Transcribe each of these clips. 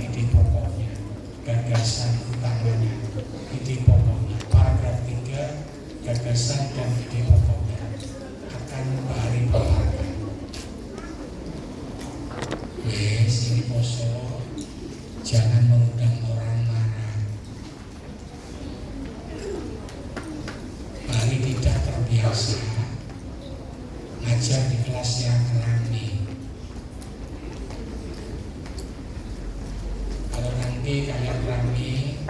ide pokoknya, gagasan utamanya, ide pokoknya. Paragraf 3, gagasan dan ide pokoknya akan Pak Ari paparkan. Wes, ini poso, jangan mengundang orang marah. Pak Ari tidak terbiasa ngajar di kelasnya rame. Kalau nanti kalian rame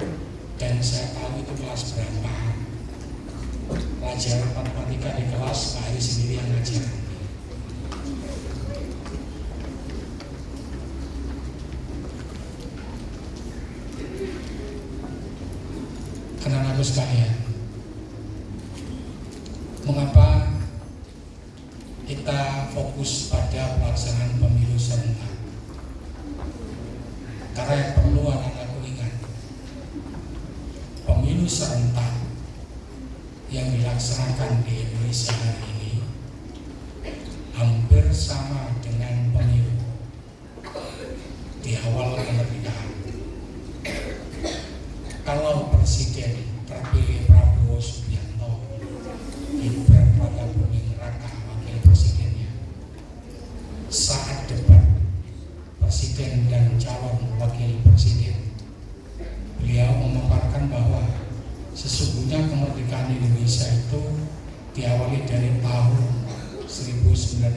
dan saya tahu itu kelas berapa, pelajaran matematika di kelas Pak Ari sendiri yang ngajar. Anak-anakku sekalian, mengapa kita fokus pada pelaksanaan pemilu serentak? Karena yang perlu anak-anakku ingat, pemilu serentak yang dilaksanakan di Indonesia hari ini hampir sama dengan pemilu di awal kemerdekaan. Kalau presiden terpilih Prabowo Subianto, Gibran Rakabuming Raka wakil presidennya, saat debat presiden dan calon wakil presiden, beliau memaparkan bahwa sesungguhnya kemerdekaan Indonesia itu diawali dari tahun 1949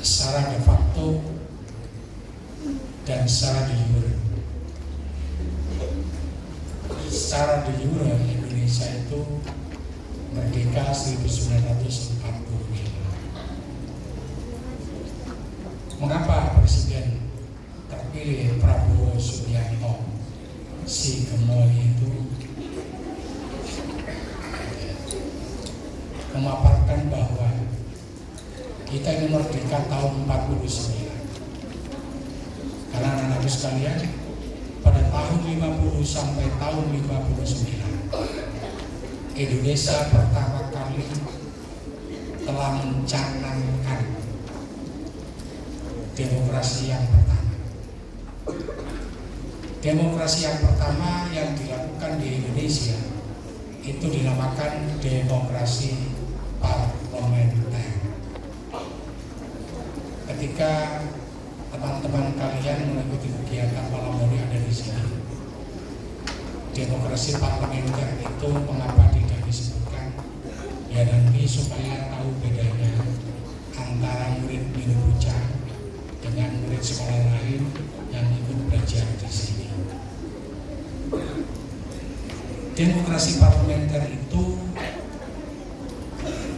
secara de facto dan secara de jure. Secara de jure Indonesia itu merdeka 1945. Mengapa presiden terpilih Prabowo Subianto si gemoy itu memaparkan bahwa kita ini merdeka tahun 49. Karena anak-anak sekalian, pada tahun 50 sampai tahun 59 Indonesia pertama kali telah mencanangkan demokrasi yang pertama. Demokrasi yang pertama yang dilakukan di Indonesia itu dinamakan demokrasi parlementer. Ketika teman-teman kalian mengikuti kegiatan malam hari ada di sini, demokrasi parlementer itu mengapa tidak disebutkan? Ya nanti supaya tahu bedanya antara murid Minbuca dengan murid sekolah lain yang ikut belajar di sini. Demokrasi parlementer itu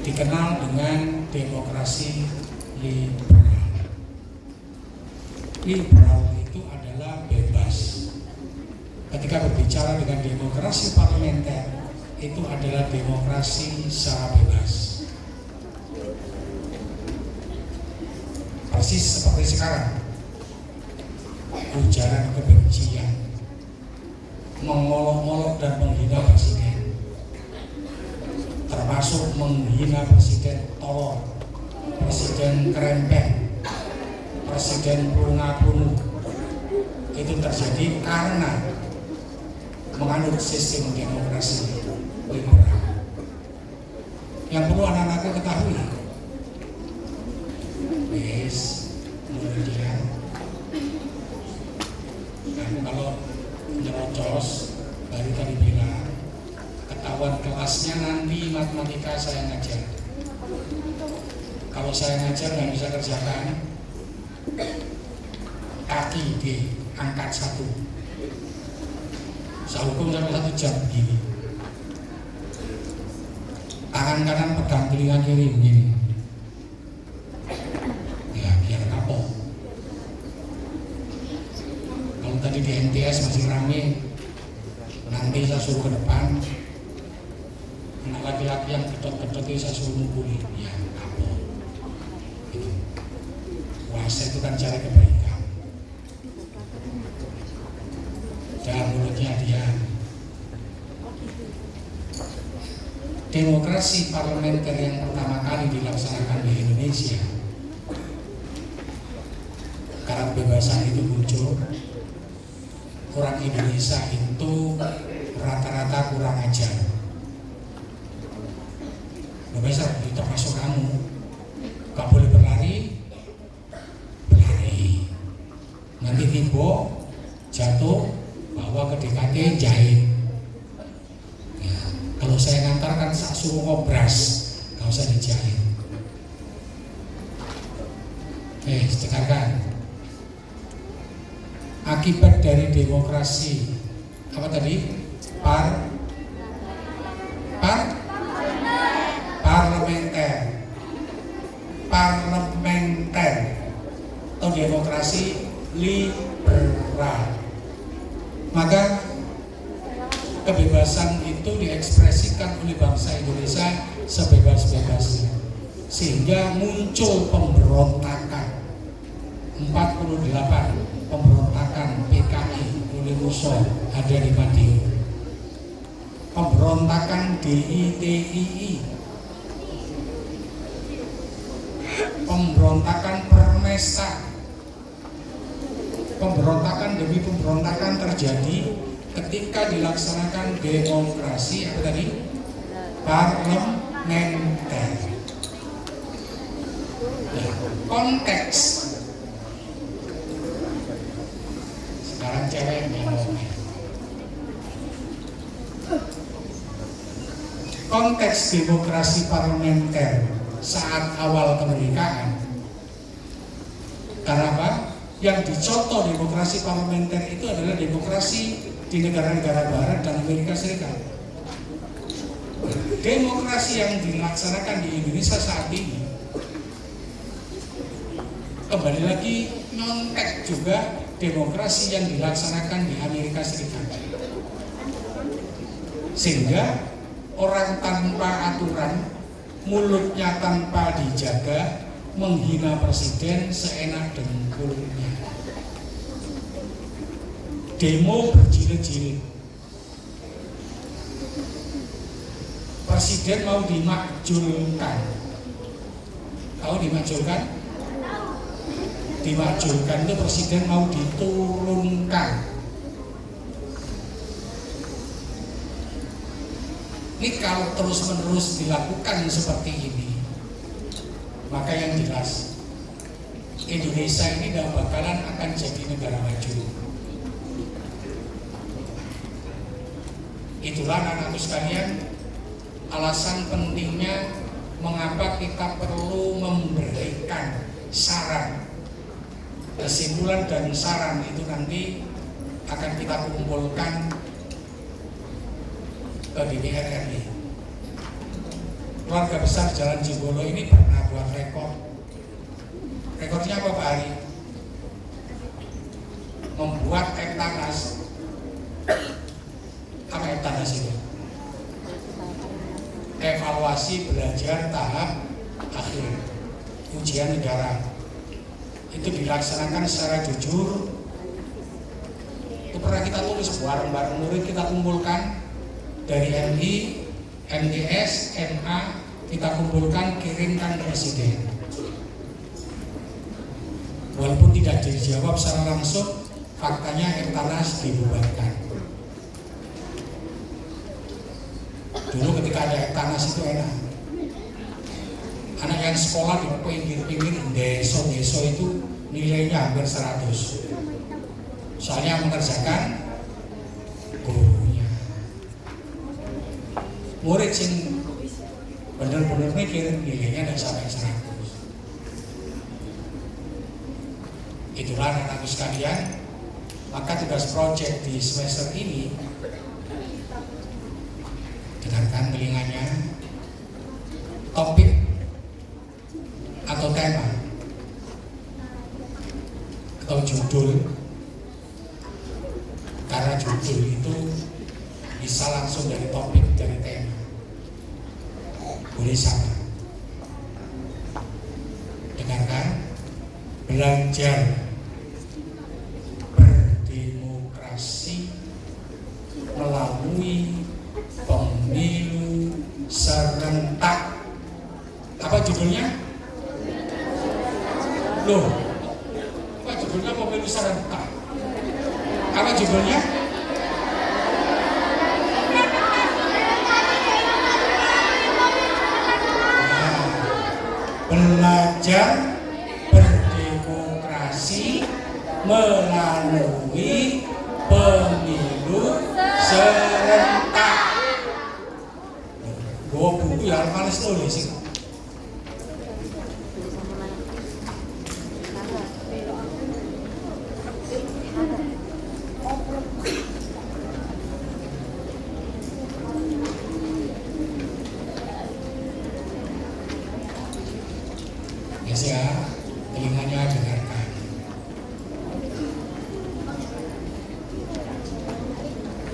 dikenal dengan demokrasi liberal. Liberal itu adalah bebas. Ketika berbicara dengan demokrasi parlementer, itu adalah demokrasi secara bebas. Persis seperti sekarang, ujaran kebencian, mengolok-olok dan menghina presiden, termasuk menghina presiden tolol, presiden kerempeng, presiden punga-punu, itu terjadi karena menganut sistem demokrasi liberal. Yang perlu anak-anakku ketahui, kemudian kamu kalau nyerocos, baru tadi bilang ketahuan kelasnya nanti matematika saya ngajar. Kalau saya ngajar nggak bisa kerjakan, kaki diangkat satu, saya hukum sampai 1 jam begini, tangan kanan pegang telinga kiri begini. Ya biar kapok. Kalau tadi di NTS masih rame, nanti saya suruh ke depan, anak laki-laki yang gedot-gedot itu saya suruh ngumpulin. Ya kapok. Gitu. Puasa itu kan cari kebaikan. Jangan mulutnya dia. Demokrasi parlementer yang pertama kali dilaksanakan di Indonesia syarat kebebasan itu muncul, orang Indonesia itu rata-rata kurang ajar. Indonesia termasuk kamu, gak boleh berlari, nanti tiba jatuh, bawa ke DKT jahit. Ya, kalau saya ngantarkan sak suruh ngobras, gak usah dijahit. Dengarkan. Akibat dari demokrasi apa tadi? Parlementer atau demokrasi liberal. Maka kebebasan itu diekspresikan oleh bangsa Indonesia sebebas-bebasnya, sehingga muncul pemberontakan 48 pemberontakan PKI oleh Muso ada di Madiun, pemberontakan DITII, pemberontakan Permesta, pemberontakan demi pemberontakan terjadi ketika dilaksanakan demokrasi apa tadi? Parlementer. Nah, konteks sekarang cewek yang ngomong. Konteks demokrasi parlementer saat awal kemerdekaan. Karena apa? Yang dicontoh demokrasi parlementer itu adalah demokrasi di negara-negara barat dan Amerika Serikat. Demokrasi yang dilaksanakan di Indonesia saat ini kembali lagi nyontek juga demokrasi yang dilaksanakan di Amerika Serikat. Sehingga orang tanpa aturan, mulutnya tanpa dijaga, menghina presiden seenak dengkulnya. Demo berjilid-jilid. Presiden mau dimakjulkan. Tahu dimakjulkan? Dimakjulkan itu presiden mau diturunkan. Ini kalau terus-menerus dilakukan seperti ini, maka yang jelas Indonesia ini gak bakalan akan jadi negara maju. Itulah anak-anakku sekalian, alasan pentingnya mengapa kita perlu memberikan saran. Kesimpulan dan saran itu nanti akan kita kumpulkan ke DPR RI. Keluarga besar Jalan Jimbolo ini pernah buat rekor. Rekornya apa Pak Ari? Membuat Eptanas. Apa Eptanas itu? Evaluasi belajar tahap akhir ujian negara. Itu dilaksanakan secara jujur. Itu pernah kita tulis bareng-bareng murid, kita kumpulkan dari MI, MDS, MA, kita kumpulkan, kirimkan ke presiden. Walaupun tidak dijawab secara langsung, faktanya Eptanas dibubarkan. Dulu ketika ada Eptanas itu enak. Anak yang sekolah di pinggir-pinggir desa-desa itu nilainya hampir 100. Soalnya mengerjakan gurunya. Murid yang benar-benar mikir nilainya tidak sampai 100. Itulah anak-anakku sekalian, maka tugas proyek di semester ini, dengarkan telinganya, topik atau tema atau judul, karena judul itu bisa langsung dari topik, dari tema, boleh sama. Dengarkan, belajar berdemokrasi melalui pemilu serentak. Apa judulnya? Loh, apa judulnya pemilu serentak. Apa judulnya? Belajar berdemokrasi melalui pemilu serentak. Gua buku ya males tulis sih. Ya, telinganya dengarkan.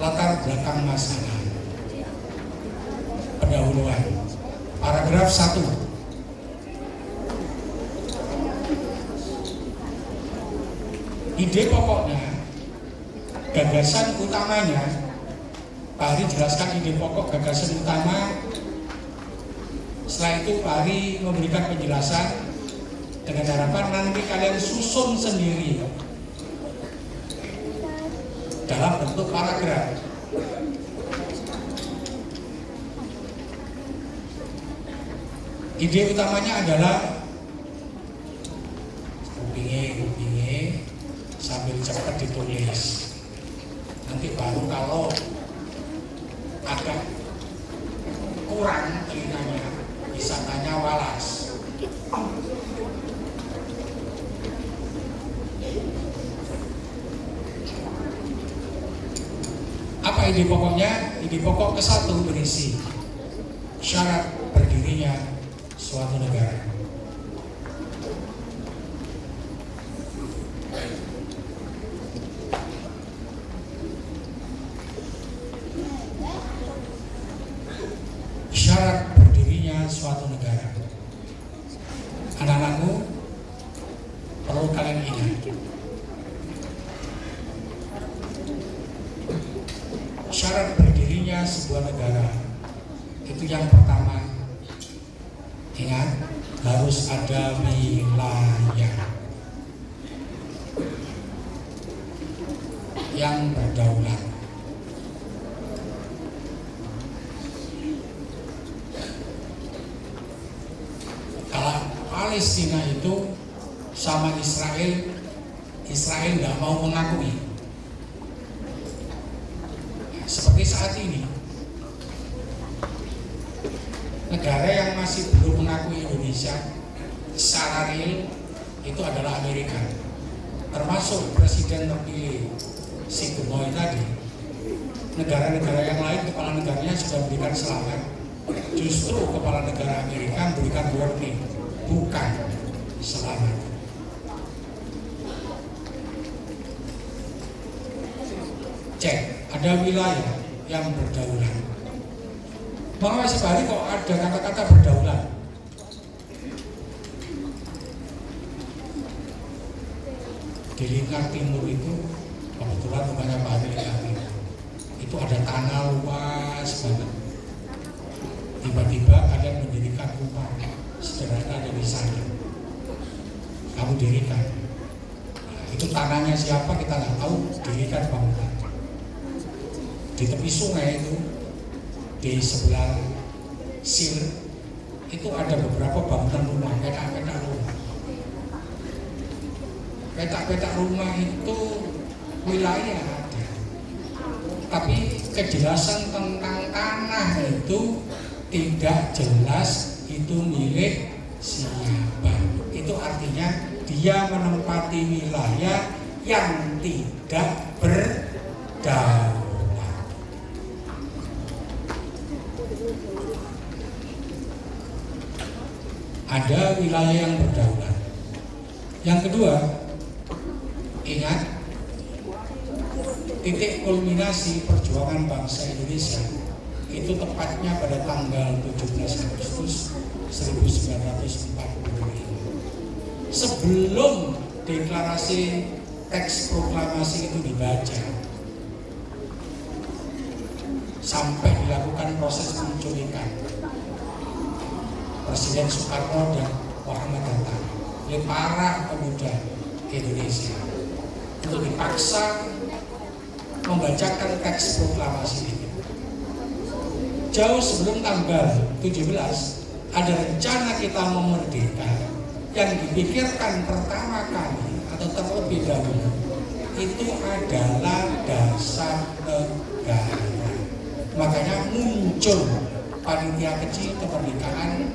Latar belakang masalah. Pendahuluan. Paragraf 1. Ide pokoknya, gagasan utamanya, Pak Hari jelaskan ide pokok gagasan utama. Setelah itu Pak Hari memberikan penjelasan dengan harapan nanti kalian susun sendiri dalam bentuk paragraf. Ide utamanya adalah kupinge sambil cepat ditulis. Nanti baru kalau agak kurang telinganya bisa tanya Walas. Apa ide pokoknya? Ide pokok ke-1 berisi syarat berdirinya suatu negara. Syarat berdirinya suatu negara. Anak-anakku perlu kalian ingat. Syarat berdirinya sebuah negara itu yang pertama, ingat, harus ada wilayah yang berdaulat. Kalau Palestina itu sama Israel nggak mau mengakui. Seperti saat ini, negara yang masih belum mengakui Indonesia secara real itu adalah Amerika, termasuk Presiden terpilih si Gemoy tadi. Negara-negara yang lain kepala negaranya sudah memberikan selamat, justru kepala negara Amerika memberikan warning, bukan selamat. Cek, ada wilayah yang berdaulat. Maka sekali kok ada kata-kata berdaulat. Di lingkar timur itu kebetulan rumahnya Pak Hari itu ada tanah luas banget. Tiba-tiba kalian mendirikan rumah sederhana dari sana. Kamu dirikan. Nah, itu tanahnya siapa kita nggak tahu. Dirikan bangunan. Di tepi sungai itu, di sebelah Sir itu ada beberapa bangunan rumah, petak-petak rumah. Petak-petak rumah itu wilayah ada, tapi kejelasan tentang tanah itu tidak jelas itu milik siapa. Itu artinya dia menempati wilayah yang tidak berdaulat. Ada wilayah yang berdaulat. Yang kedua, ingat, titik kulminasi perjuangan bangsa Indonesia itu tepatnya pada tanggal 17 Agustus 1945. Sebelum deklarasi teks proklamasi itu dibaca, sampai dilakukan proses penculikan Presiden Soekarno dan Muhammad Hatta oleh para pemuda Indonesia. untuk dipaksa membacakan teks proklamasi ini. Jauh sebelum tanggal 17 ada rencana kita memerdeka yang dipikirkan pertama kali atau terlebih dahulu itu adalah dasar negara. Makanya muncul panitia kecil kemerdekaan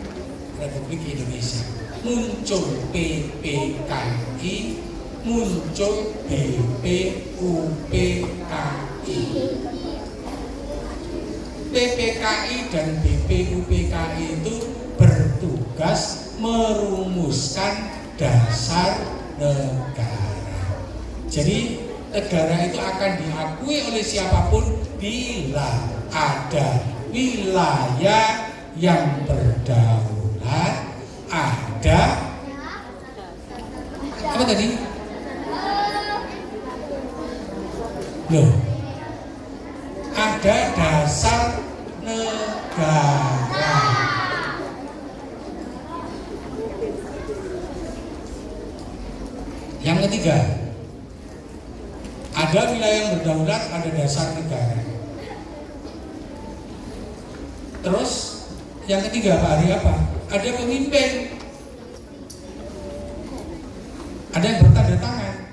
Republik Indonesia, muncul PPKI, muncul BPUPKI. PPKI dan BPUPKI itu bertugas merumuskan dasar negara. Jadi negara itu akan diakui oleh siapapun bila ada wilayah yang berdaulat, ada apa tadi? Loh, ada dasar negara. Yang ketiga, ada wilayah yang berdaulat, ada dasar negara. Terus yang ketiga Pak Ari apa? Ada pemimpin, ada yang bertanda tangan.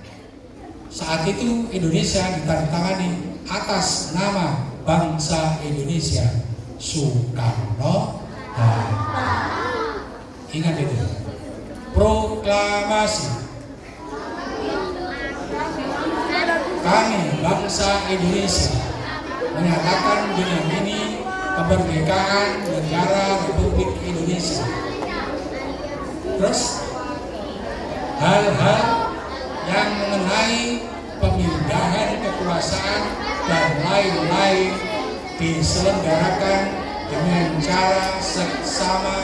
Saat itu Indonesia ditandatangani atas nama bangsa Indonesia, Soekarno Hatta. Ingat itu. Proklamasi. Kami bangsa Indonesia menyatakan dengan ini kemerdekaan negara Republik Indonesia. Terus hal-hal yang mengenai pemindahan kekuasaan dan lain-lain diselenggarakan dengan cara seksama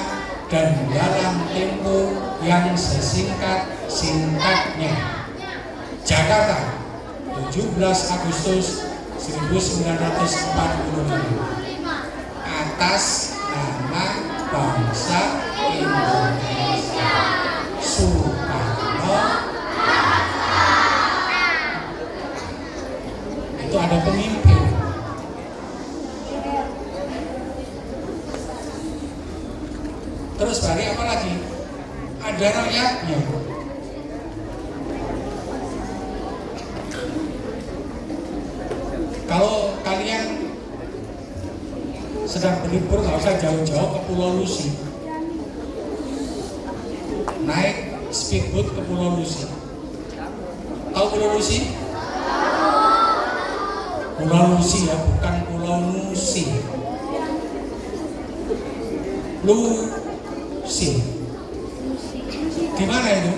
dan dalam tempo yang sesingkat-singkatnya. Jakarta, 17 Agustus 1945, atas nama bangsa Indonesia, Soekarno Hatta. Itu ada pemimpin. Terus balik apa lagi? Ada rakyatnya. Kalau kalian sedang berlibur, nggak usah jauh-jauh ke Pulau Lusi. Naik speedboat ke Pulau Lusi. Tahu Pulau Lusi? Pulau Lusi ya, bukan Pulau Nusi. Lusi. Di mana itu?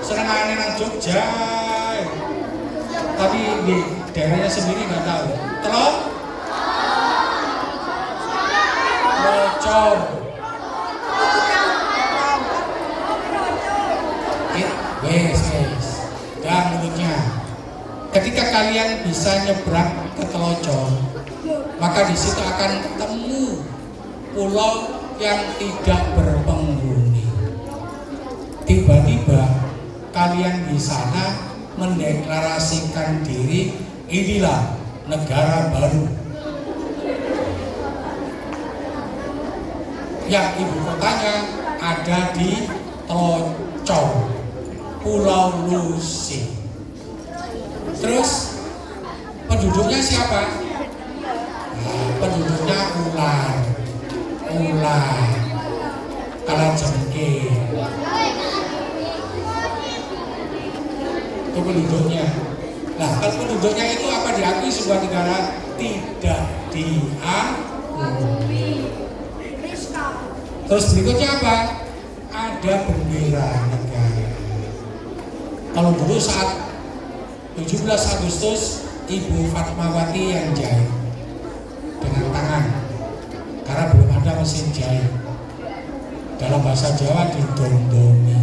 Senengane nang Jogja, tapi di daerahnya sendiri nggak tahu. Bocor. Wes. Dan menurutnya, ketika kalian bisa nyebrang ke Telocor, maka di situ akan ketemu pulau yang tidak berpenghuni. Tiba-tiba kalian di sana mendeklarasikan diri, inilah negara baru yang ibu kotanya ada di Telocor, Pulau Lusi. Terus penduduknya siapa? Nah, penduduknya ular, kalajengking. Itu penduduknya. Nah, kalau penduduknya itu apa diakui sebuah negara? Tidak diakui. Terus berikutnya apa? Ada bendera negara. Kalau dulu saat 17 Agustus Ibu Fatmawati yang jahit dengan tangan, karena belum ada mesin jahit. Dalam bahasa Jawa didondomi.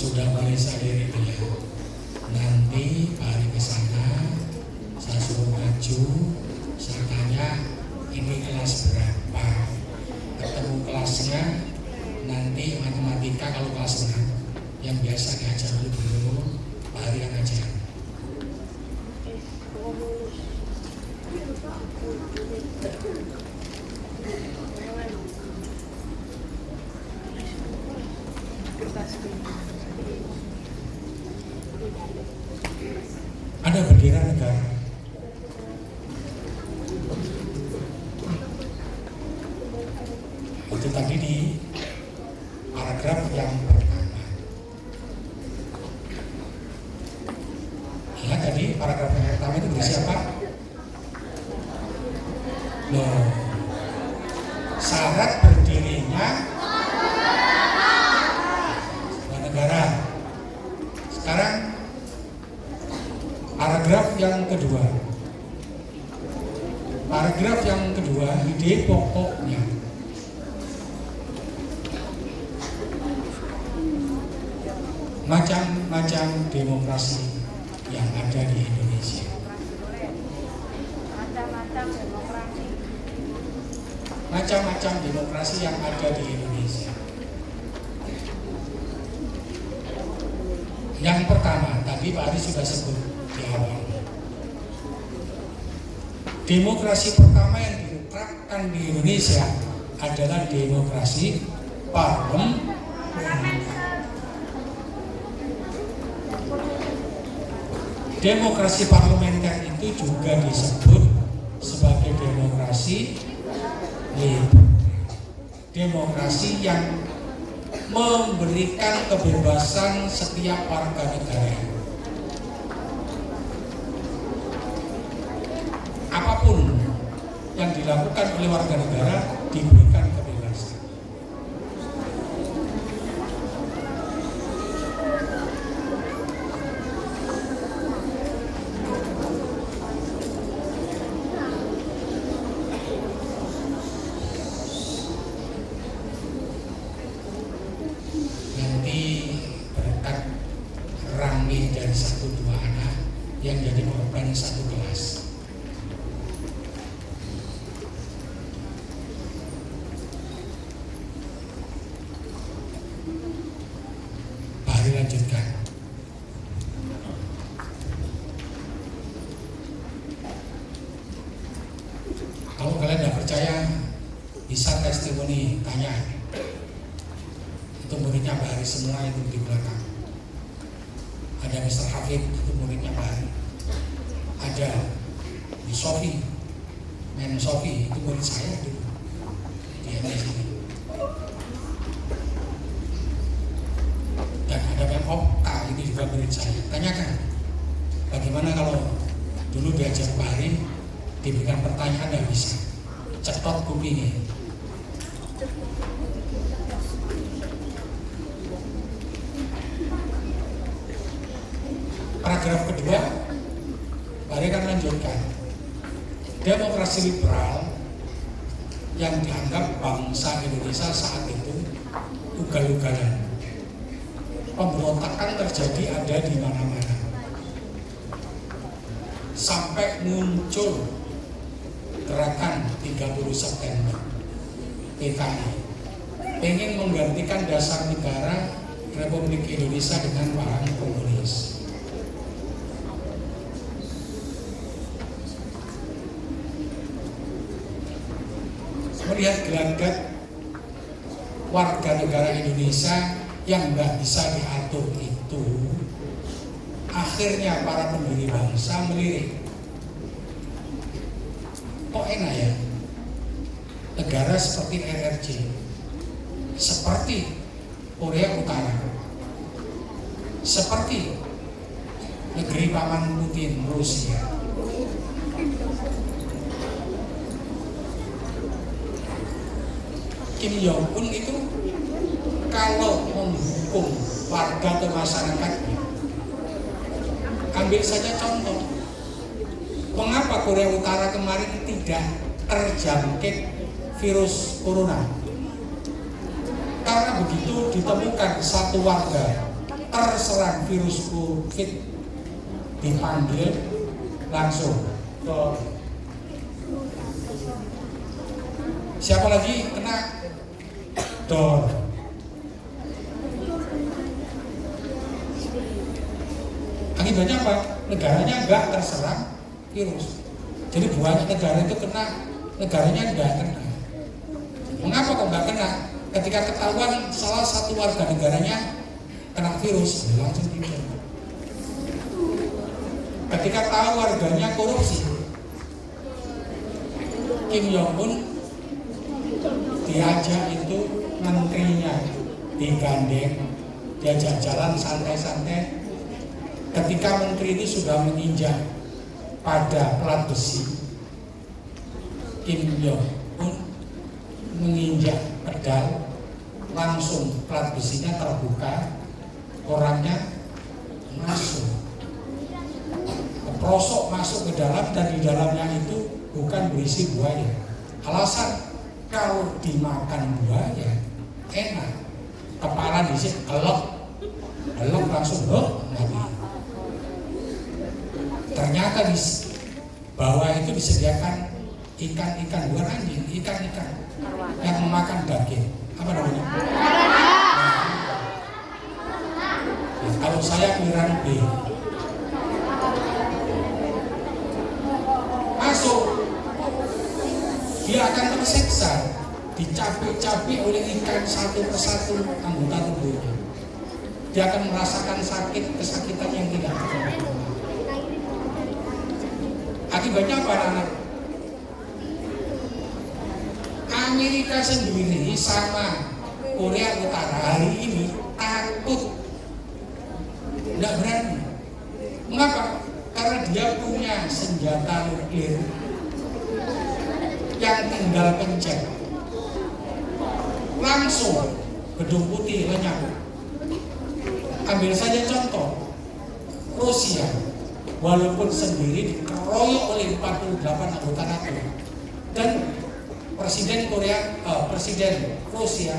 sudah mulai saya lirik dia. Nanti Pak Ari ke sana, saya suruh maju, saya tanya ini kelas berapa, ketemu kelasnya, nanti matematika kalau kelas 6 yang biasa diajar oleh guru, Pak Ari yang ngajar. Ada bendera negara. Itu tadi di paragraf yang pertama. Ya tadi paragraf yang pertama itu berisi apa? Loh, syarat berdirinya negara. Sekarang paragraf yang kedua. Paragraf yang kedua, ide pokoknya. Macam-macam demokrasi yang ada di Indonesia. Macam-macam demokrasi yang ada di Indonesia. Yang pertama, tadi Pak Ari sudah sebut di awal. Demokrasi pertama yang diterapkan di Indonesia adalah demokrasi parlementer. Demokrasi parlementer itu juga disebut sebagai demokrasi liberal. Demokrasi yang memberikan kebebasan setiap warga negara. Apapun yang dilakukan oleh warga negara diberikan kebebasan. Dan 1-2 anak yang jadi korban satu kelas. Mari lanjutkan. Kalau kalian tidak percaya, bisa testimoni, tanya. Itu muridnya Pak Ari semua itu di belakang. Ada Mr. Hafid, itu muridnya Pak Ari. Ada di Sofi, Men Sofi, itu murid saya dulu. Dia di sini. Dan ada Men Opta, itu juga murid saya. Tanyakan, bagaimana kalau dulu diajar Pak Ari, diberikan pertanyaan nggak bisa, cetot kupingnya. Paragraf kedua, Pak Ari akan lanjutkan. Demokrasi liberal yang dianggap bangsa Indonesia saat itu ugal-ugalan. Pemberontakan terjadi ada di mana-mana. Sampai muncul gerakan 30 September PKI pengen menggantikan dasar negara Republik Indonesia dengan paham komunis. Melihat gelagat warga negara Indonesia yang nggak bisa diatur itu, akhirnya para pendiri bangsa melirik, kok enak ya negara seperti RRC, seperti Korea Utara, seperti negeri paman Putin Rusia, Kim Jong Un itu kalau menghukum warga atau masyarakatnya, ambil saja contoh, mengapa Korea Utara kemarin tidak terjangkit virus corona? Karena begitu ditemukan satu warga terserang virus COVID dipanggil langsung ke siapa lagi kena dor. Akibatnya apa? Negaranya enggak terserang virus. Jadi banyak negara itu kena, negaranya enggak kena. Mengapa kok enggak kena? Ketika ketahuan salah satu warga negaranya kena virus, langsung pindah. Ketika tahu warganya korupsi, Kim Jong Un diajak itu menterinya digandeng, diajak jalan santai-santai. Ketika menteri ini sudah menginjak pada plat besi, Kim Jong Un menginjak pedal, langsung plat besinya terbuka, orangnya masuk, keprosok masuk ke dalam, dan di dalamnya itu bukan berisi buaya. Alasan kalau dimakan buaya enak, kepala di sini elok langsung mati. Ternyata di bawah itu disediakan ikan-ikan, bukan anjing, ikan-ikan yang memakan daging. Apa namanya? Kalau saya aliran B, masuk, dia akan tersiksa, dicapik-capik oleh ikan satu persatu anggota tubuhnya. Dia akan merasakan sakit, kesakitan yang tidak ada. Akibatnya apa, anak? Amerika sendiri sama Korea Utara hari ini takut, tidak berani. Mengapa? Karena dia punya senjata nuklir yang tinggal pencet, langsung Gedung Putih lenyap. Ambil saja contoh Rusia, walaupun sendiri dikeroyok oleh 48 anggota NATO, dan Presiden Rusia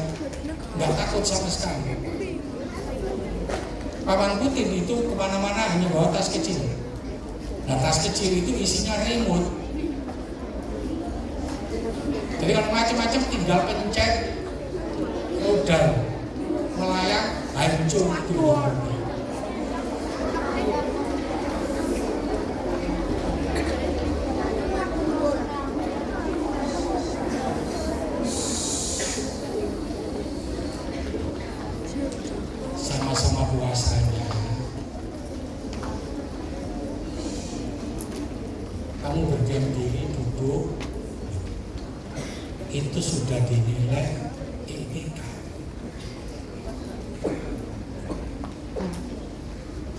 nggak takut sama sekali. Paman Putin itu kemana-mana hanya bawa tas kecil. Nah, tas kecil itu isinya remote. Jadi kalau macam-macam tinggal pencet, modal melayang, hancur itu. Sama-sama puasanya. Kamu berdiam diri, duduk, itu sudah dinilai etika.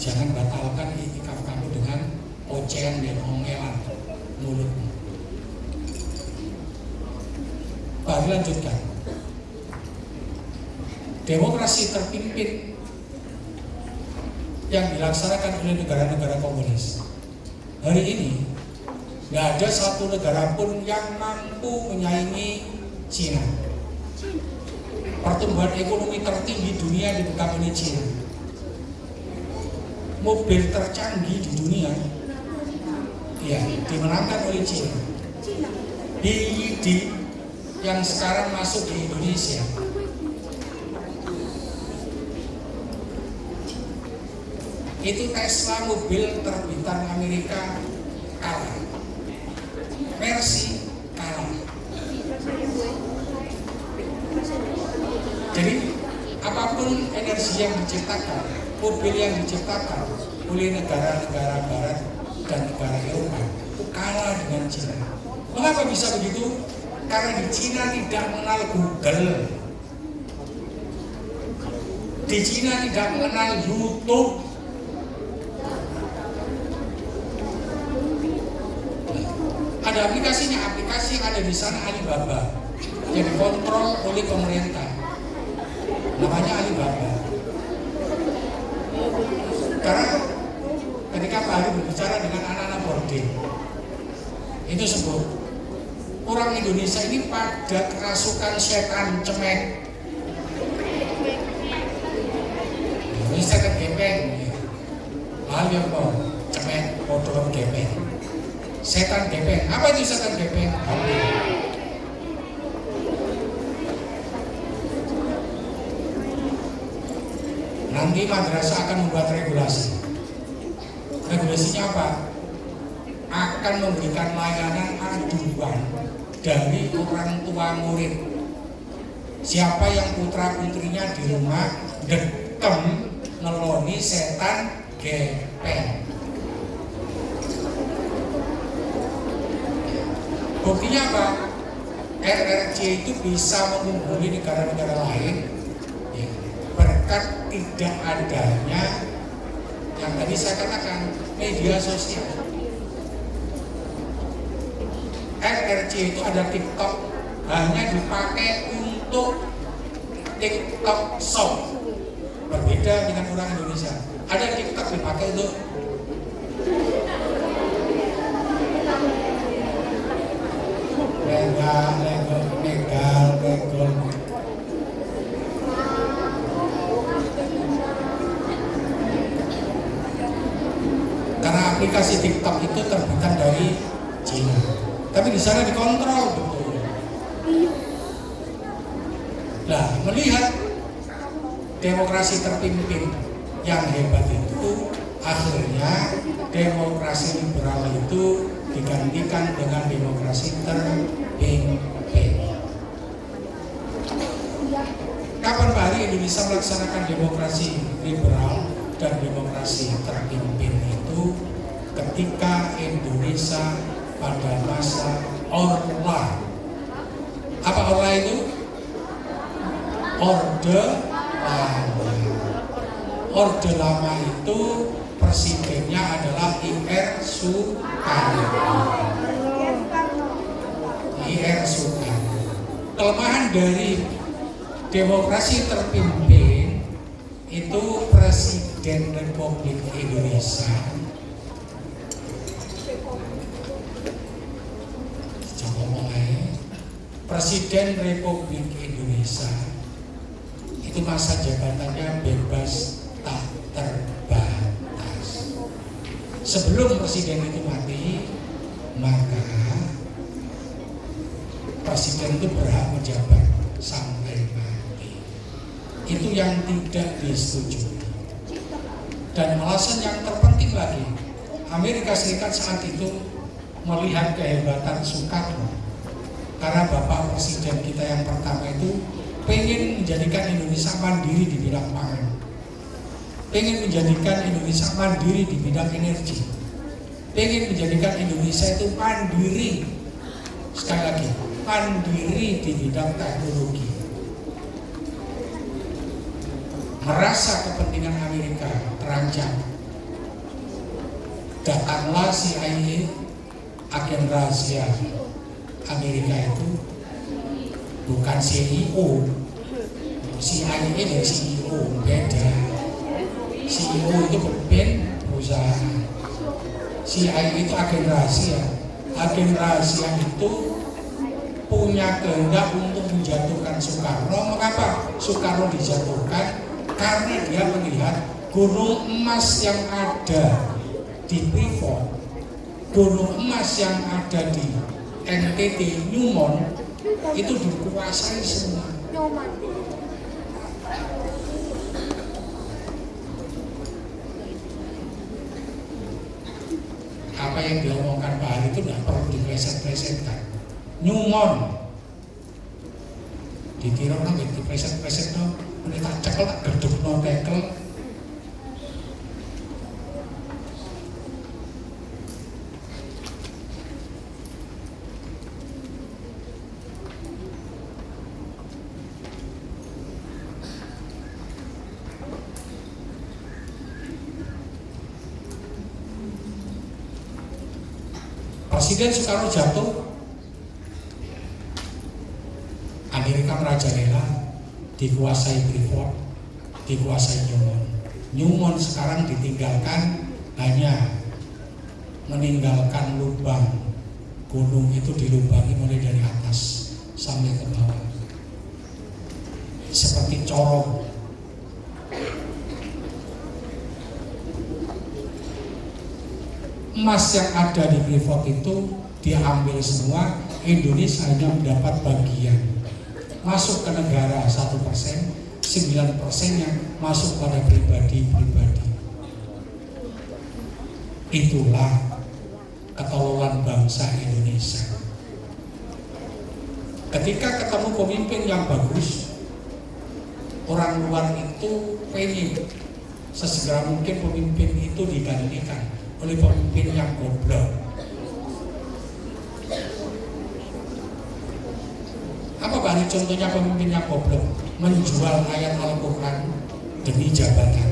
Jangan batalkan itikaf kamu dengan ocehan dan omelan mulutmu. Mari lanjutkan. Demokrasi terpimpin yang dilaksanakan oleh negara-negara komunis hari ini, nggak ada satu negara pun yang mampu menyaingi Cina. Pertumbuhan ekonomi tertinggi dunia dipegang oleh Cina. Mobil tercanggih di dunia, ya, dimenangkan oleh Cina. BYD yang sekarang masuk di Indonesia, itu Tesla, mobil terbitan Amerika, kalah. Mercy kalah. Jadi apapun energi yang diciptakan, mobil yang diciptakan oleh negara-negara Barat dan negara Eropa, itu kalah dengan Cina. Mengapa bisa begitu? Karena di Cina tidak mengenal Google, di Cina tidak mengenal YouTube. Ada aplikasinya, aplikasi yang ada di sana Alibaba, yang dikontrol oleh pemerintah, namanya Alibaba. Karena ketika Pak Hari berbicara dengan anak-anak boarding, itu sebut orang Indonesia ini pada kerasukan setan cemek. Ini second game Lalu yang mau cemek kodok gepeng. Setan gepeng. Apa itu setan gepeng? Nanti madrasah akan membuat regulasi. Regulasinya apa? Akan memberikan layanan aduan dari orang tua murid. Siapa yang putra putrinya di rumah dekem neloni setan gepeng. Buktinya apa? RRC itu bisa mengungguli negara-negara lain ya, berkat tidak adanya yang tadi saya katakan media sosial. RRC itu ada TikTok hanya dipakai untuk TikTok Shop. Berbeda dengan orang Indonesia. Ada TikTok dipakai untuk legal. Karena aplikasi TikTok itu terbitan dari Cina. Tapi di sana dikontrol betul. Nah, melihat demokrasi terpimpin yang hebat itu, akhirnya demokrasi liberal itu digantikan dengan demokrasi terpimpin. Kapan hari Indonesia melaksanakan demokrasi liberal dan demokrasi terpimpin itu? Ketika Indonesia pada masa Orla. Apa Orla itu? Orde Lama. Orde Lama itu presidennya adalah I.R. Soekarno. I.R. Soekarno. Kelemahan dari demokrasi terpimpin itu Presiden Republik Indonesia Presiden Republik Indonesia itu masa jabatannya bebas tak terbatas. Sebelum presiden itu mati, maka presiden itu berhak menjabat sampai mati. Itu yang tidak disetujui. Dan alasan yang terpenting lagi, Amerika Serikat saat itu melihat kehebatan Soekarno. Karena Bapak Presiden kita yang pertama itu pengen menjadikan Indonesia mandiri di bidang pangan, pengen menjadikan Indonesia mandiri di bidang energi, pengen menjadikan Indonesia itu mandiri, sekali lagi, mandiri di bidang teknologi. Merasa kepentingan Amerika terancam, datanglah CIA, agen rahasia Amerika itu bukan CEO, CIA dan CEO beda. CEO itu pemimpin perusahaan, CIA itu agen rahasia. Agen rahasia itu punya kehendak untuk menjatuhkan Soekarno. Mengapa Soekarno dijatuhkan? Karena dia melihat gunung emas yang ada di Freeport, gunung emas yang ada di NTT Newmont itu dikuasai semua. Apa yang diomongkan Pak Hari itu tidak perlu dipleset-plesetkan. Newmont dikira orang yang dipleset-pleset dong, ini tak cekel, tak geduk no tekel. Presiden Soekarno jatuh, Amerika merajalela, dikuasai Freeport, dikuasai Newmont. Newmont sekarang ditinggalkan, hanya meninggalkan lubang. Gunung itu dilubangi mulai dari atas sampai ke bawah, seperti corong. emas yang ada di Freeport itu diambil semua, Indonesia hanya mendapat bagian. Masuk ke negara 1%, 9%-nya masuk pada pribadi-pribadi. Itulah ketololan bangsa Indonesia. Ketika ketemu pemimpin yang bagus, orang luar itu pengen sesegera mungkin pemimpin itu digantikan oleh pemimpin yang goblok. Apa balik contohnya pemimpin yang goblok? Menjual ayat Al-Quran demi jabatan.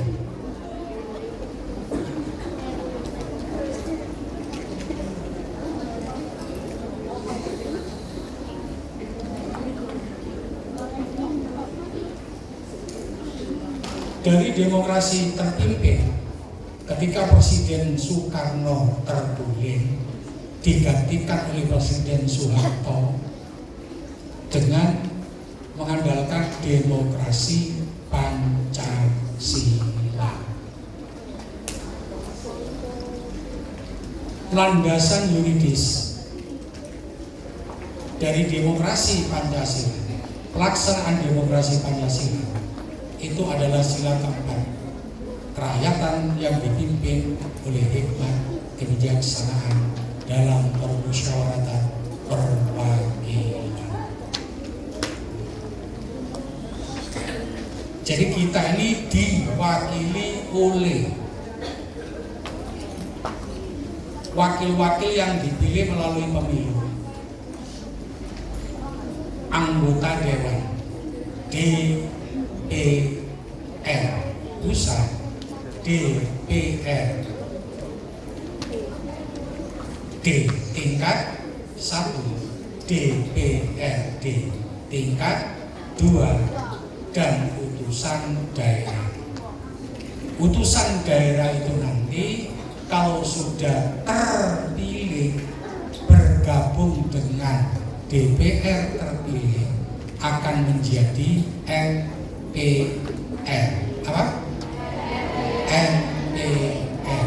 Dari demokrasi terpimpin, ketika Presiden Soekarno terpilih, digantikan oleh Presiden Soeharto dengan mengandalkan demokrasi Pancasila. Landasan yuridis dari demokrasi Pancasila, pelaksanaan demokrasi Pancasila itu adalah sila keempat, kerakyatan yang dipimpin oleh hikmat kebijaksanaan dalam permusyawaratan perwakilan. Jadi kita ini diwakili oleh wakil-wakil yang dipilih melalui pemilu, anggota dewan, DPR pusat, DPR D tingkat 1, DPRD tingkat 2, dan utusan daerah. Utusan daerah itu nanti kalau sudah terpilih bergabung dengan DPR terpilih akan menjadi MPR. Apa? MPR,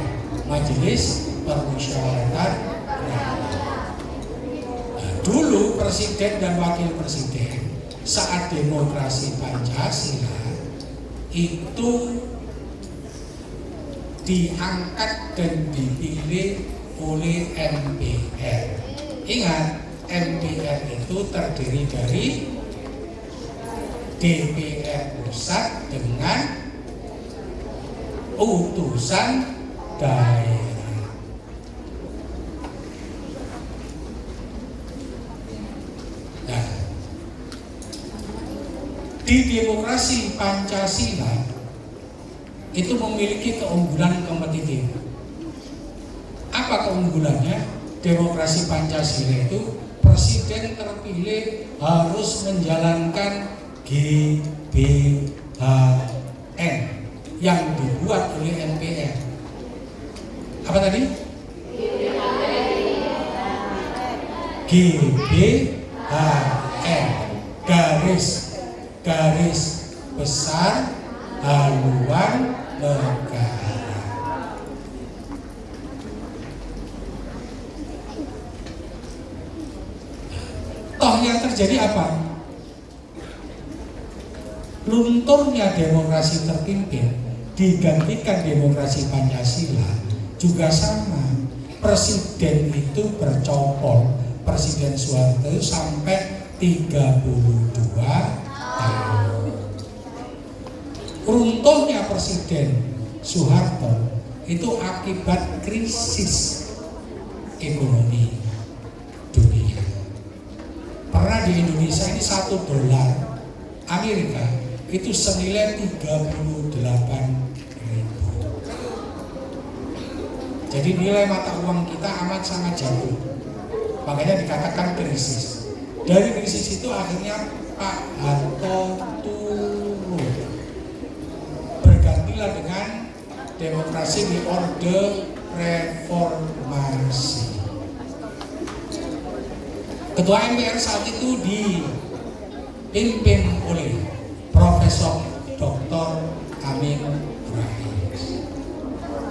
Majelis Permusyawaratan Rakyat. Nah, dulu presiden dan wakil presiden saat demokrasi Pancasila itu diangkat dan dipilih oleh MPR. Ingat, MPR itu terdiri dari DPR pusat dengan utusan daerah. Nah, di demokrasi Pancasila itu memiliki keunggulan kompetitif. Apa keunggulannya? Demokrasi Pancasila itu presiden terpilih harus menjalankan GBHN yang dibuat oleh MPR. Apa tadi? GBHN, garis besar haluan negara. Toh yang terjadi apa? Lunturnya demokrasi terpimpin digantikan demokrasi Pancasila juga sama. Presiden itu bercokol, Presiden Soeharto sampai 32 tahun. Runtuhnya Presiden Soeharto itu akibat krisis ekonomi dunia. Pernah di Indonesia ini $1 Amerika itu senilai 38.000. Jadi nilai mata uang kita amat sangat jatuh. Makanya dikatakan krisis. Dari krisis itu akhirnya Pak Harto turun. Bergantilah dengan demokrasi di orde reformasi. Ketua MPR saat itu dipimpin oleh Profesor Dr. Amin Rais.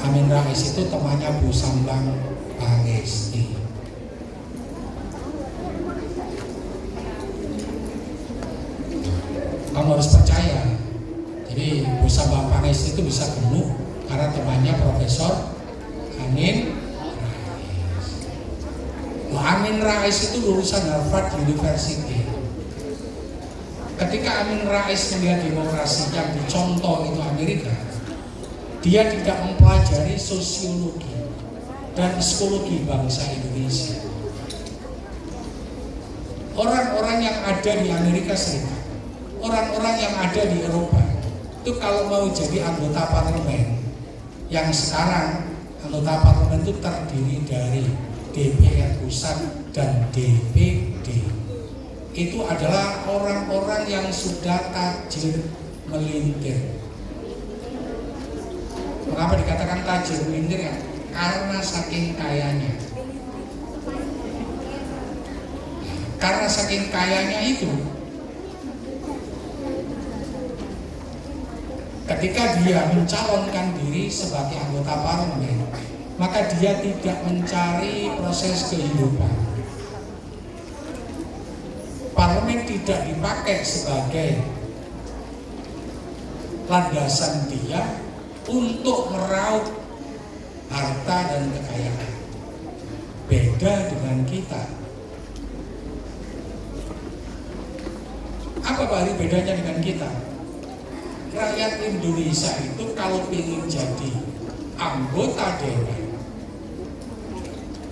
Amin Rais itu temannya Bu Sambang PST. Kamu harus percaya. Jadi Busa Bapak PST itu bisa gemuk karena temannya Profesor Amin Rais. Amin Rais itu lulusan Harvard University. Ketika Amin Rais melihat demokrasi yang dicontoh itu Amerika, dia tidak mempelajari sosiologi dan psikologi bangsa Indonesia. Orang-orang yang ada di Amerika Serikat, orang-orang yang ada di Eropa, itu kalau mau jadi anggota parlemen, yang sekarang anggota parlemen itu terdiri dari DPR pusat dan DPD. Itu adalah orang-orang yang sudah tajir melintir. Mengapa dikatakan tajir melintir ya? Karena saking kayanya. Karena saking kayanya itu, ketika dia mencalonkan diri sebagai anggota parlemen, maka dia tidak mencari proses kehidupan. Parlemen tidak dipakai sebagai landasan dia untuk meraup harta dan kekayaan. Beda dengan kita. Apa Pak bedanya dengan kita? Rakyat Indonesia itu kalau ingin jadi anggota dewan,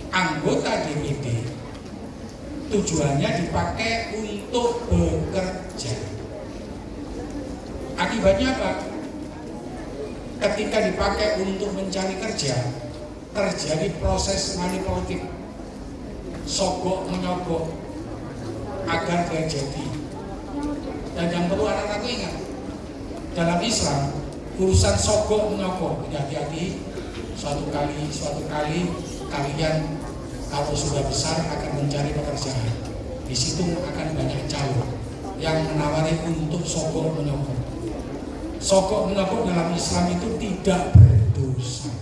anggota DPD, tujuannya dipakai untuk bekerja. Akibatnya apa? Ketika dipakai untuk mencari kerja, terjadi proses manipulatif, sogok menyogok agar dia jadi. Dan yang perlu anak-anak ingat, dalam Islam urusan sogok menyogok, hati-hati. Suatu kali kalian kalau sudah besar akan mencari pekerjaan. Di situ akan banyak calon yang menawari untuk sogok menyogok. Sogok menyogok dalam Islam itu tidak berdosa.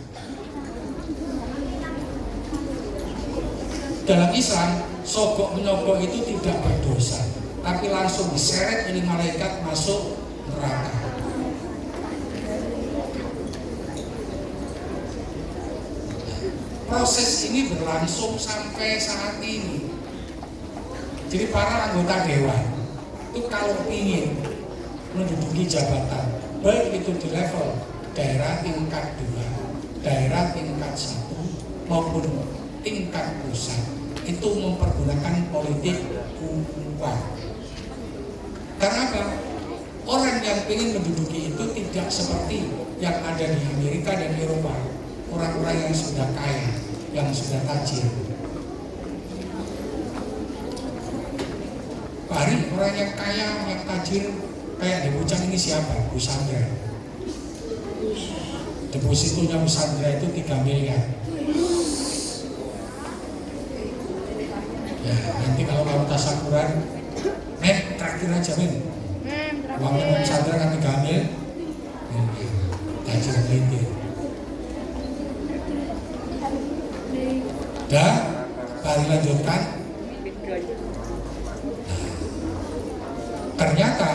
Dalam Islam, sogok menyogok itu tidak berdosa, tapi langsung diseret oleh malaikat masuk neraka. Proses ini berlangsung sampai saat ini. Jadi para anggota dewan itu kalau ingin menduduki jabatan, baik itu di level daerah tingkat 2, daerah tingkat 1 maupun tingkat pusat, itu mempergunakan politik uang. Karena apa? Orang yang ingin menduduki itu tidak seperti yang ada di Amerika dan Eropa, orang-orang yang sudah kaya, yang sudah tajir. Bari orang yang kaya, yang tajir, kayak di Pucang ini siapa? Bu Sandra. Depositonya Bu Sandra itu 3 miliar. Ya, nanti kalau kamu tasakuran, traktir aja men. Uangnya Bu Sandra kami gamil, tajir melintir. Dan mari lanjutkan. Ternyata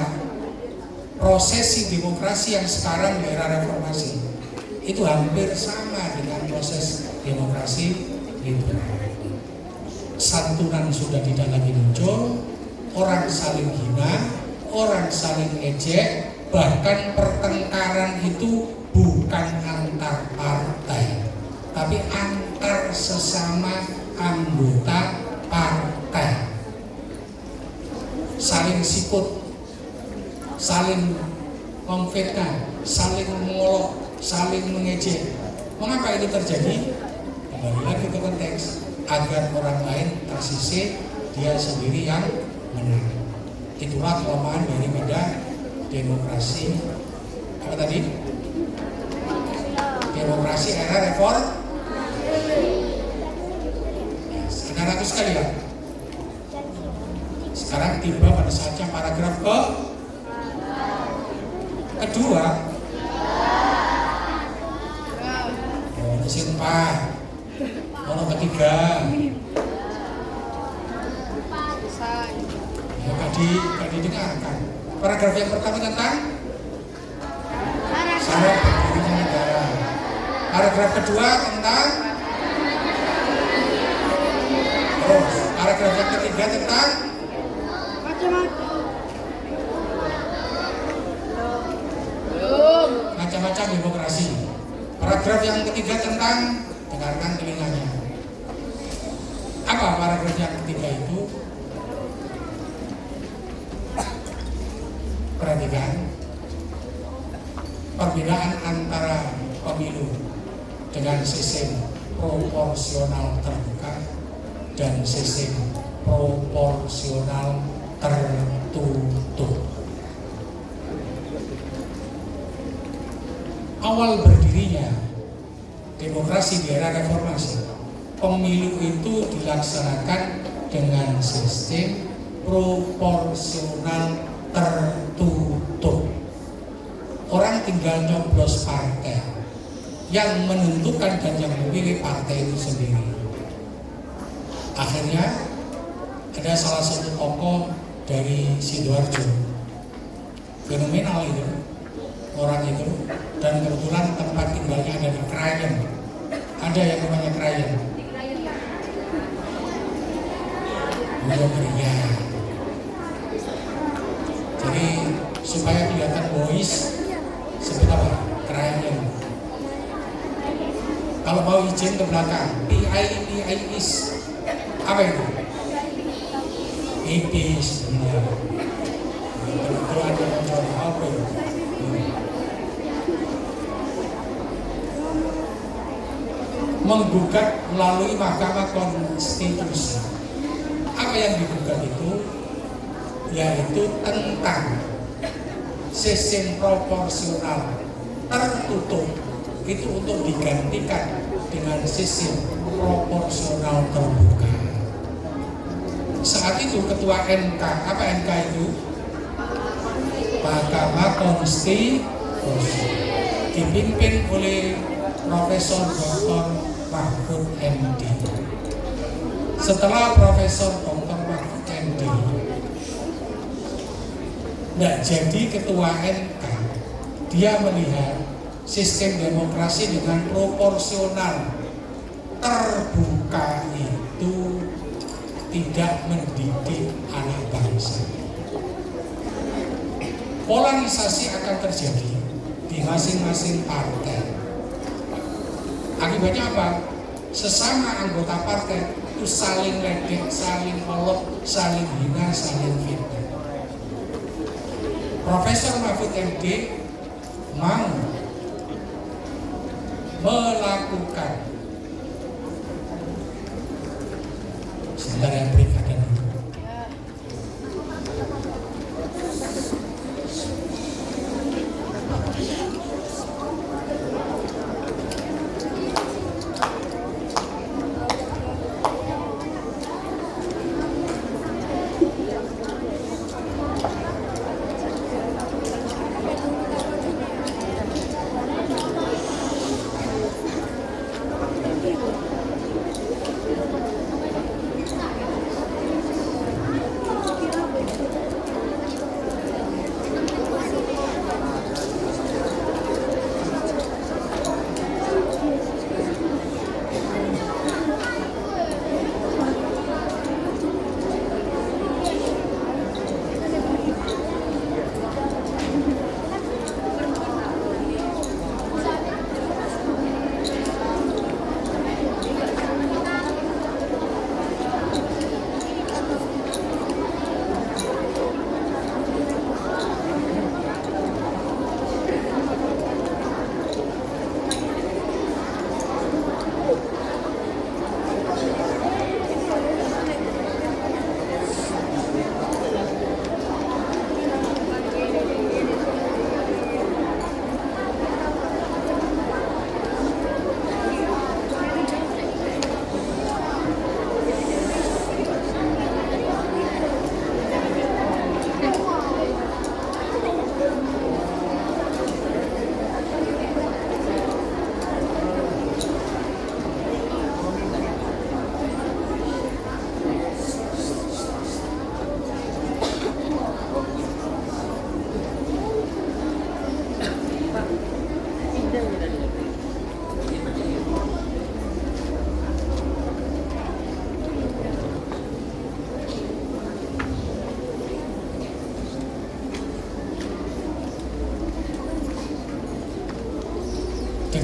prosesi demokrasi yang sekarang di era reformasi itu hampir sama dengan proses demokrasi liberal. Santunan sudah tidak lagi muncul, orang saling hina, orang saling ejek, bahkan pertengkaran itu bukan antar partai, tapi antar sesama anggota partai. Saling sikut, saling memfitnah, saling mengolok, saling mengejek. Mengapa itu terjadi? Kembali lagi ke konteks, agar orang lain tersisih, dia sendiri yang menang. Itulah kelemahan daripada demokrasi. Apa tadi? Demokrasi era reformasi. Saudaraku sekalian, sekarang tiba pada saatnya paragraf kedua. Ono sing 4, ono ketiga. Paragraf yang pertama tentang syarat berdirinya negara. Paragraf kedua tentang terus. Paragraf yang ketiga tentang macam-macam demokrasi. Paragraf yang ketiga tentang, dengarkan telinganya. Apa paragraf yang ketiga itu? Perhatikan. Perbedaan antara pemilu dengan sistem proporsional terbuka dan sistem proporsional tertutup. Awal berdirinya demokrasi di era reformasi, pemilu itu dilaksanakan dengan sistem proporsional tertutup. Orang tinggal nyoblos partai, yang menentukan dan yang memilih partai itu sendiri. Akhirnya ada salah satu tokoh dari Sidoarjo, fenomenal itu orang itu, dan kebetulan tempat tinggalnya ada di Krayan. Ada yang namanya Krayan. Belum Ria. Jadi supaya kelihatan boys, sebut apa? Krayan. Kalau mau izin ke belakang, PIS. Apa itu? IPIS. Itu ada contoh apa itu? Menggugat melalui Mahkamah Konstitusi. Apa yang digugat itu? Yaitu tentang sistem proporsional tertutup itu untuk digantikan dengan sistem proporsional terbuka. Saat itu ketua MK, apa MK itu? Mahkamah Konstitusi, dipimpin oleh Profesor Dr. Mahfud MD. Setelah Profesor Dr. Mahfud MD tidak jadi ketua MK, dia melihat sistem demokrasi dengan proporsional terbuka itu tidak mendidik anak bangsa. Polarisasi akan terjadi di masing-masing partai. Akibatnya apa? Sesama anggota partai itu saling ledek, saling olok, saling hina, saling fitnah. Profesor Mahfud MD mau melakukan sebentar yang berikutnya.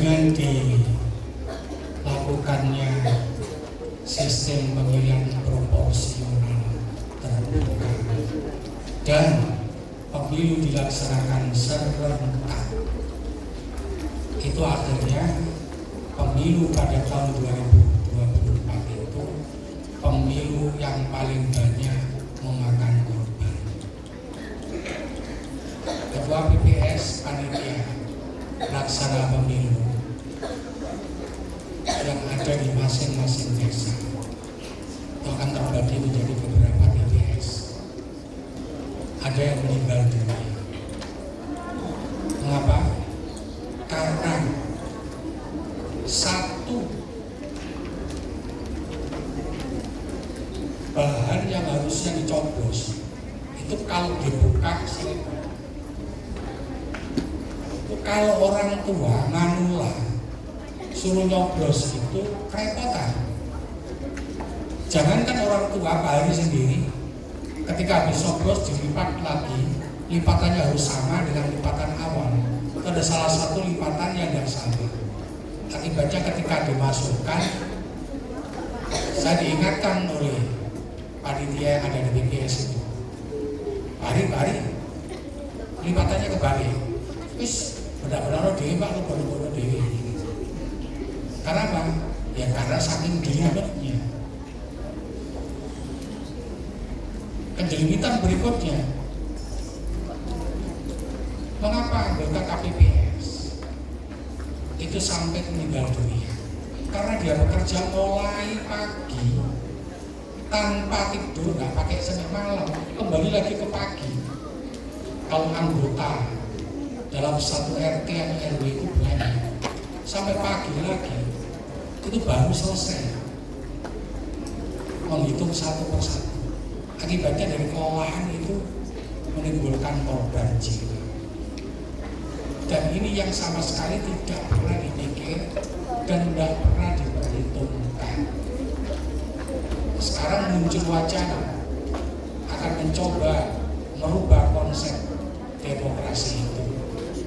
dengan dilakukannya sistem pemilihan proporsional terbuka dan pemilu dilaksanakan serentak, itu akhirnya pemilu pada tahun 2024 itu pemilu yang paling banyak memakan korban. Ketua PPS panitia laksana pemilu yang ada di masing-masing desa itu akan terbagi menjadi beberapa PPS. Ada yang meninggal dunia. Mengapa? Karena satu bahan yang harusnya dicoblos itu kalau dibuka selesai. Kalau orang tua manula suruh nyoblos itu kerepotan. Jangankan orang tua, Pak Hari sendiri ketika habis nyoblos dilipat lagi, lipatannya harus sama dengan lipatan awal. Itu ada salah satu lipatan yang tidak sama. Akibatnya ketika dimasukkan, saya diingatkan oleh panitia yang ada di BPS itu, Pak Hari, lipatannya kebalik. Wis benar-benar dewi Pak, lu bodoh-bodoh dewi. Karena apa? Ya karena saking gelibetnya. Kejelibitan berikutnya, mengapa anggota KPPS itu sampai meninggal dunia? Karena dia bekerja mulai pagi tanpa tidur, nggak pakai sampai malam, kembali lagi ke pagi. Kalau anggota dalam satu RT atau RW itu banyak, sampai pagi lagi, itu baru selesai menghitung satu persatu. Akibatnya dari kelelahan itu menimbulkan korban jiwa. Dan ini yang sama sekali tidak pernah dipikir dan tidak pernah diperhitungkan. Sekarang muncul wacana akan mencoba merubah konsep demokrasi itu.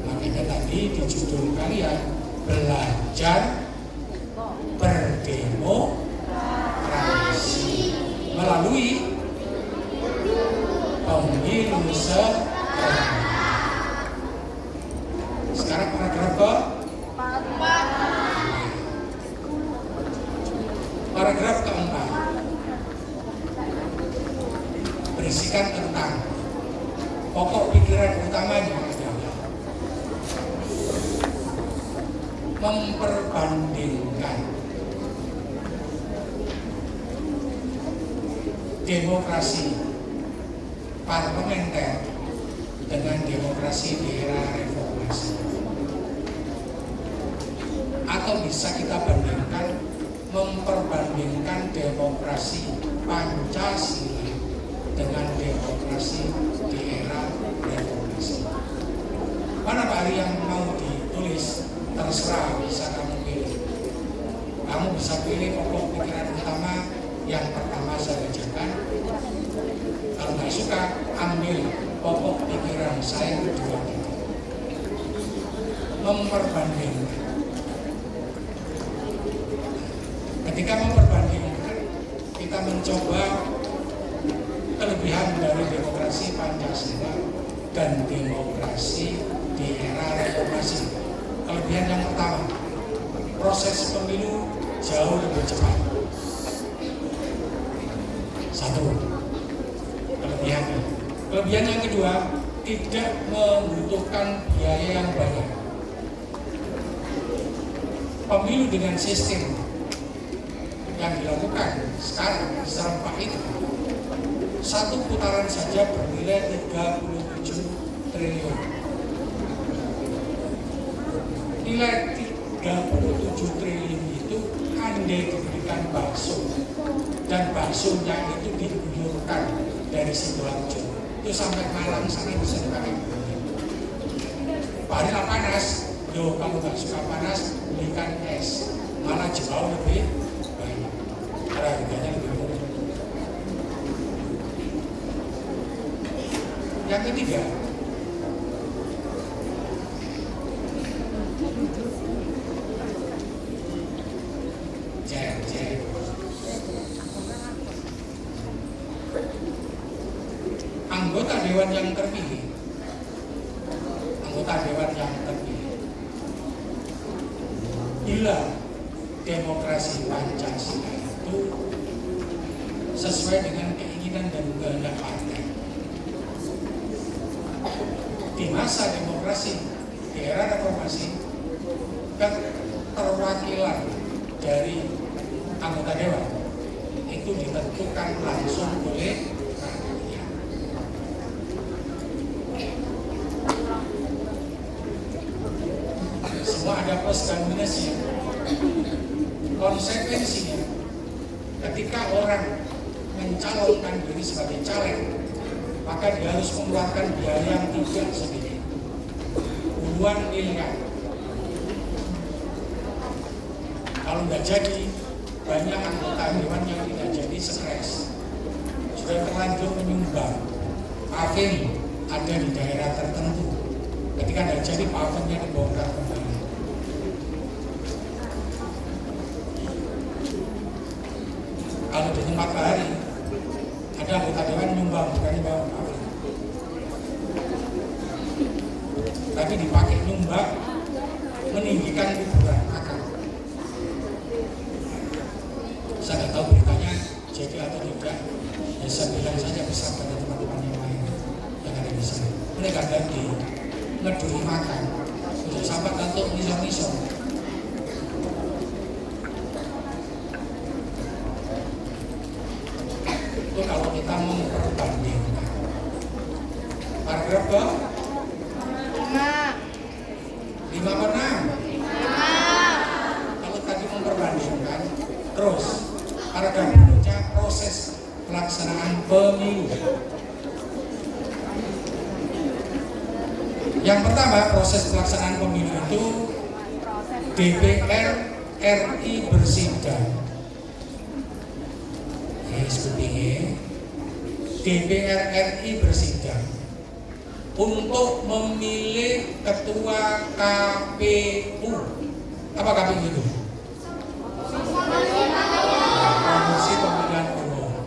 Makanya tadi di judul kalian, belajar berdemokrasi melalui pemilu serentak. Sekarang paragraf keempat. Paragraf keempat berisikan tentang pokok pikiran utamanya adalah memperbandingkan demokrasi parlementer dengan demokrasi di era reformasi, atau bisa kita bandingkan memperbandingkan demokrasi Pancasila dengan demokrasi di era reformasi. Mana Pak Ari yang mau ditulis? Terserah, bisa kamu pilih. Kamu bisa pilih pokok pikiran utama yang pertama saya bacakan. Kalau nggak suka, ambil pokok pikiran saya kedua. Memperbandingkan. Ketika memperbandingkan, kita mencoba kelebihan dari demokrasi Pancasila dan demokrasi di era reformasi. Kelebihan yang pertama, proses pemilu jauh lebih cepat. Satu, kelebihannya. Kelebihan yang kedua, tidak membutuhkan biaya yang banyak. Pemilu dengan sistem yang dilakukan sekarang serentak itu, satu putaran saja bernilai 37 triliun. Nilai 37 triliun itu andai diberikan bakso, dan baksonya itu diguyurkan dari Sidoarjo itu sampai Malang sana bisa dipakai. Pak Ari panas, yo kalau nggak suka panas belikan es, malah jauh lebih baik karena harganya lebih murah. Yang ketiga, dewan yang terpilih, bila demokrasi Pancasila itu sesuai dengan keinginan dan kehendak partai. Di masa demokrasi, di era reformasi, keterwakilan dari anggota dewan itu ditentukan langsung oleh rakyat. Semua ada plus dan minusnya. Konsekuensinya, ketika orang mencalonkan diri sebagai caleg, maka dia harus mengeluarkan biaya yang tidak sedikit, puluhan miliar. Kalau nggak jadi, banyak anggota dewan yang tidak jadi stres, sudah terlanjur menyumbang paving ada di daerah tertentu. Ketika nggak jadi, pavingnya dibongkar kembali. Kalau di tempat bahari, ada anggota dewan nyumbang, bukan bawa paving, tapi dipakai nyumbang meninggikan kuburan makam. Saya nggak tahu beritanya jadi atau tidak, ya saya bilang saja pesan pada teman-teman yang lain yang ada di sana. Mereka ganti ngeduri makan untuk sampai kantor nisor-nisor. Itu kalau kita mau memperbandingkan paragraf ke 5 per 6. Kalau tadi memperbandingkan, terus paragraf berikutnya proses pelaksanaan pemilu. Yang pertama, proses pelaksanaan pemilu itu DPR RI bersidang. DPR RI bersidang untuk memilih ketua KPU. Apa KPU itu? Komisi Pemilihan Umum.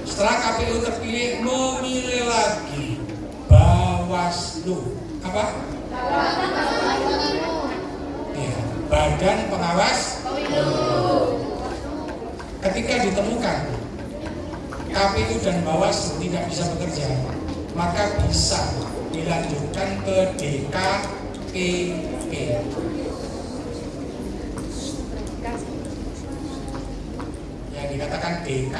Setelah KPU terpilih, memilih lagi Bawaslu. Apa? Ya, Badan Pengawas Pemilu. Ketika ditemukan KPU dan Bawaslu tidak bisa bekerja, maka bisa dilanjutkan ke DKPP. Yang dikatakan DK.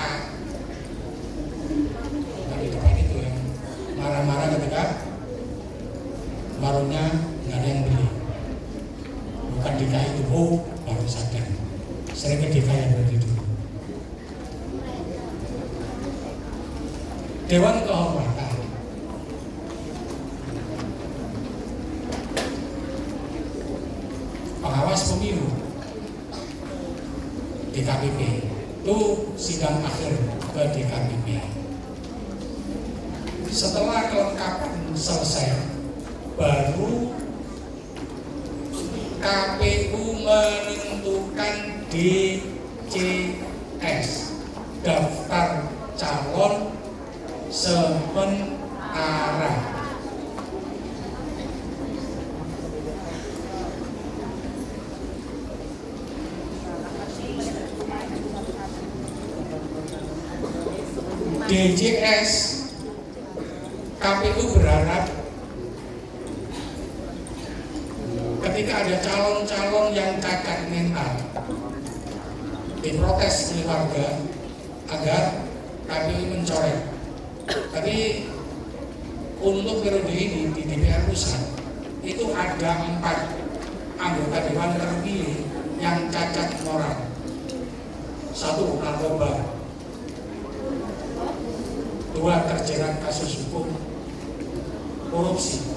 Tapi depan itu yang marah-marah ketika warungnya nggak ada yang beli. Bukan DK itu, baru sadar. Sering ke DK yang beli dulu. Dewan Kehormatan. Pengawas Pemilu DKPP itu sidang akhir ke DKPP. Setelah kelengkapan selesai, baru KPU menentukan DCS, daftar calon sementara. DCS, KPU berharap ketika ada calon-calon yang cacat mental diprotes oleh warga agar KPU mencoret. Tapi untuk periode ini di DPR Pusat itu ada 4 anggota dewan terpilih yang cacat moral. 1, narkoba. 2, terjerat kasus hukum korupsi.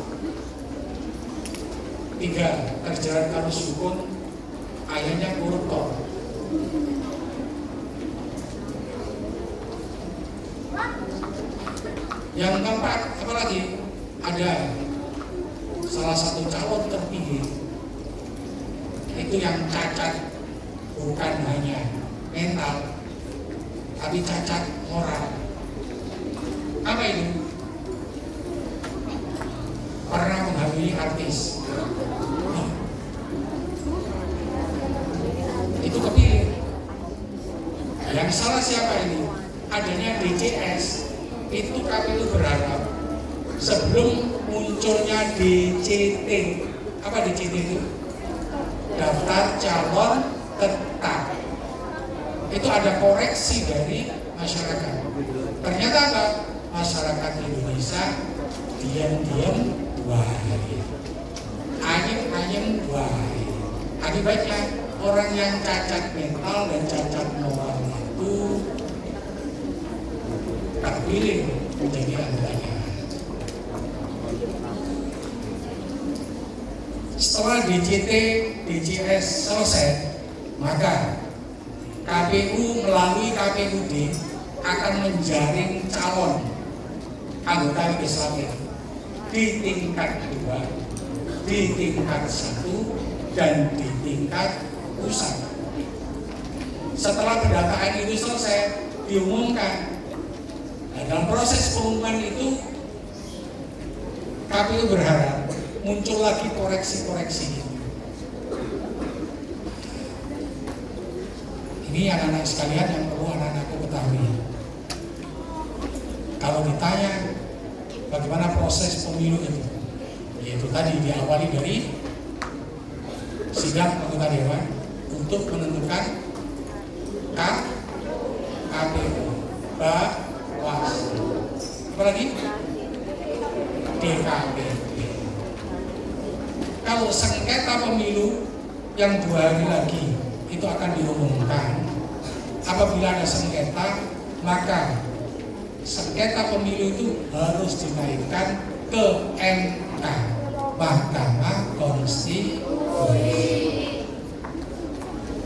3, terjerat kasus hukum ayahnya koruptor. Yang keempat, apalagi ada salah satu calon terpilih itu yang cacat bukan hanya mental tapi cacat moral. Apa itu? Pernah menghamili artis. Itu kepilih. Yang salah siapa ini? Adanya DCS. Itu KPU berharap sebelum munculnya DCT. Apa DCT itu? Daftar calon tetap. Itu ada koreksi dari masyarakat. Ternyata apa? Masyarakat Indonesia diam-diam wahai, ayem-ayem wahai. Akibatnya orang yang cacat mental dan cacat moral itu terpilih menjadi anggotanya. Setelah DCT, DCS selesai, maka KPU melalui KPUD akan menjaring calon anggota legislatif di tingkat 2, di tingkat 1, dan di tingkat pusat. Setelah pendataan itu selesai, diumumkan. Nah, dalam proses pengumuman itu KPU berharap muncul lagi koreksi-koreksi. Ini anak-anak sekalian yang perlu anak-anakku ketahui. Kalau ditanya bagaimana proses pemilu itu, yaitu tadi diawali dari sidang anggota dewan untuk menentukan KPU, Bawaslu, apa lagi? DKPP. Kalau sengketa pemilu yang 2 hari lagi itu akan diumumkan. Apabila ada sengketa, maka sengketa pemilu itu harus dinaikkan ke MK, Mahkamah Konstitusi.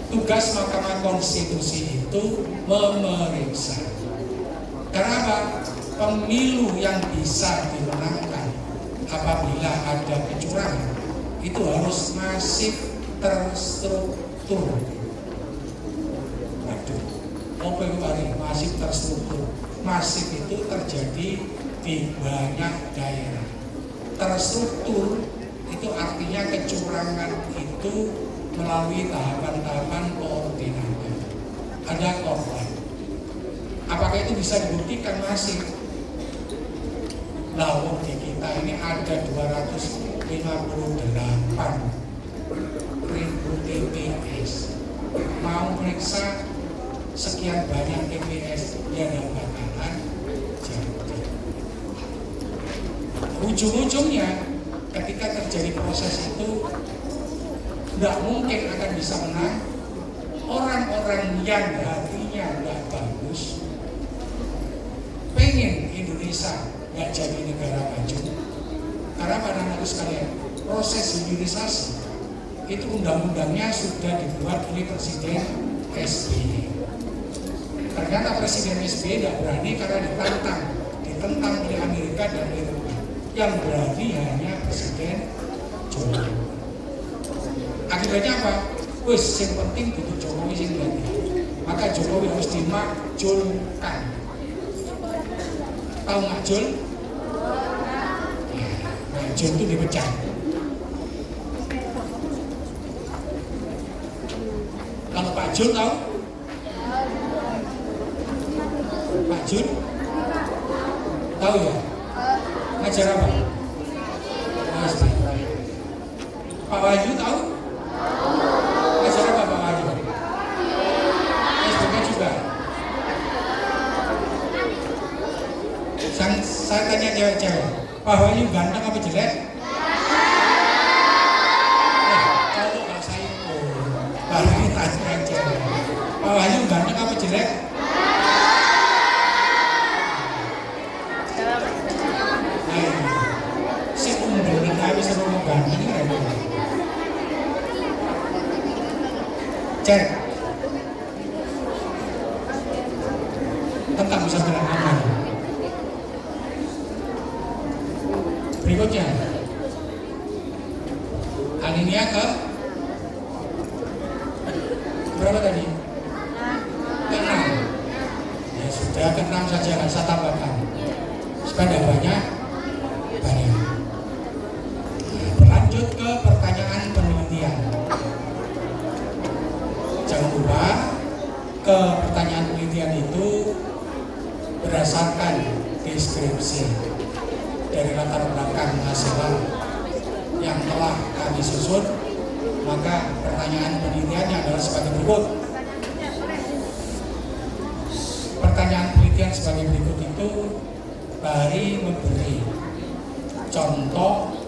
Tugas Mahkamah Konstitusi itu memeriksa. Karena apa? Pemilu yang bisa dimenangkan apabila ada kecurangan itu harus masif, terstruktur. Waduh, apa itu masif terstruktur? Masif itu terjadi di banyak daerah. Terstruktur itu artinya kecurangan itu melalui tahapan-tahapan koordinator. Ada korban. Apakah itu bisa dibuktikan masif? Nah, di kita ini ada 258.000 TPS. Mau periksa sekian banyak TPS yang bakalan jadi. Ujung-ujungnya ketika terjadi proses itu tidak mungkin akan bisa menang orang-orang yang hatinya tidak bagus, pengen Indonesia nggak jadi negara maju. Karena pada anak sekalian, proses hilirisasi itu undang-undangnya sudah dibuat oleh Presiden SBY. Ternyata Presiden SBY tidak berani karena ditentang oleh Amerika dan Eropa. Yang berani hanya Presiden Jokowi. Akibatnya apa? Wis, yang penting butuh Jokowi sing berani. Maka Jokowi harus dimakjulkan. Tahu makjul? Ya, makjul itu dipecah. Kalau Pak Jul tahu? Pak Jul? Tahu ya? Ngajar apa? Pak Wahyu tahu? Ngajar apa Pak Wahyu? SBK juga. Saya tanya cewek-cewek, Pak Wahyu ganteng apa jelek? Kalau Pak Saiko, Pak Wahyu tanya cewek, Pak Wahyu ganteng apa jelek? Si umur tapi sebelum ganteng kan? Cek tentang bisa bilang aman. Berikutnya alinea ke berapa tadi? Ke-6. Ya sudah, ke-6 saja, saya tambahkan. Pada banyak. Berlanjut ke pertanyaan penelitian. Jangan lupa ke pertanyaan penelitian itu berdasarkan deskripsi dari latar belakang nasional yang telah kami susun. Maka pertanyaan penelitiannya adalah sebagai berikut. Pertanyaan penelitian sebagai berikut itu Bahari memberi contoh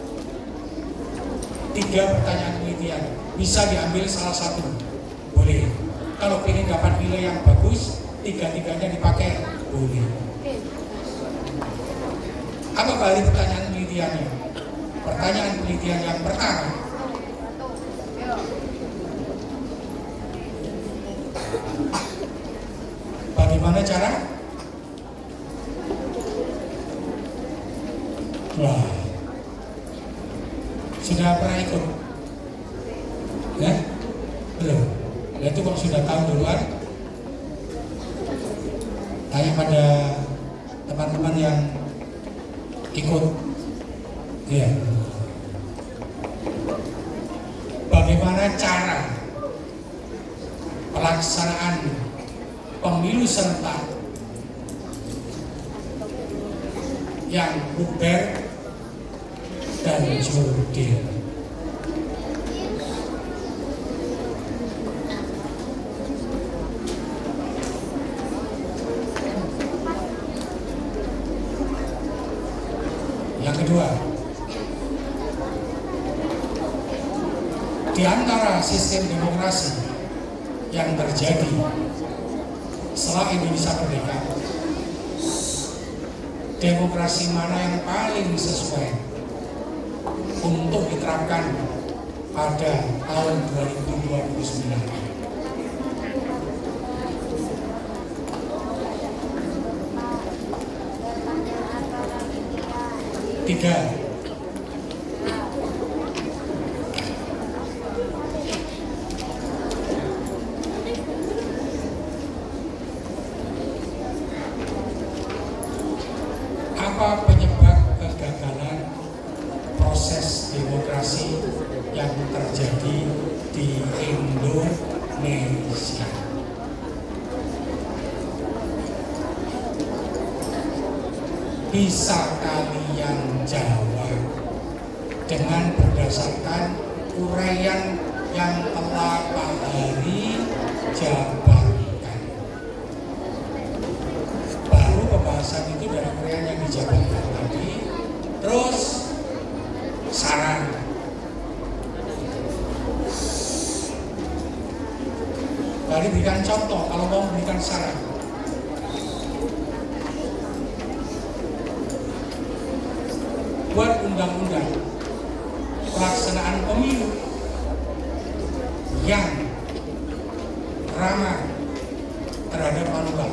3 pertanyaan penelitian. Bisa diambil salah satu, boleh. Kalau ingin dapat nilai yang bagus, 3-tiganya dipakai, boleh. Apa Bahari pertanyaan penelitiannya? Pertanyaan penelitian yang pertama, bagaimana cara? Wah, sudah pernah ikut? Ya? Belum? Ya, itu kok sudah tahu duluan? Tanya pada teman-teman yang ikut. Ya. Bagaimana cara pelaksanaan pemilu serentak yang bubar dan jurdil? Yang kedua, di antara sistem demokrasi yang terjadi setelah Indonesia merdeka, demokrasi mana yang paling sesuai untuk diterapkan pada tahun 2029? Tiga, apa penyebab kegagalan proses demokrasi yang terjadi di Indonesia? Bisa kalian jawab dengan berdasarkan uraian yang telah Pak Bahari jabarkan. Baru pembahasan itu dari uraian yang dijabarkan tadi, terus saran. Bahari berikan contoh kalau mau memberikan saran. Buat undang-undang pelaksanaan pemilu yang ramah terhadap manusia.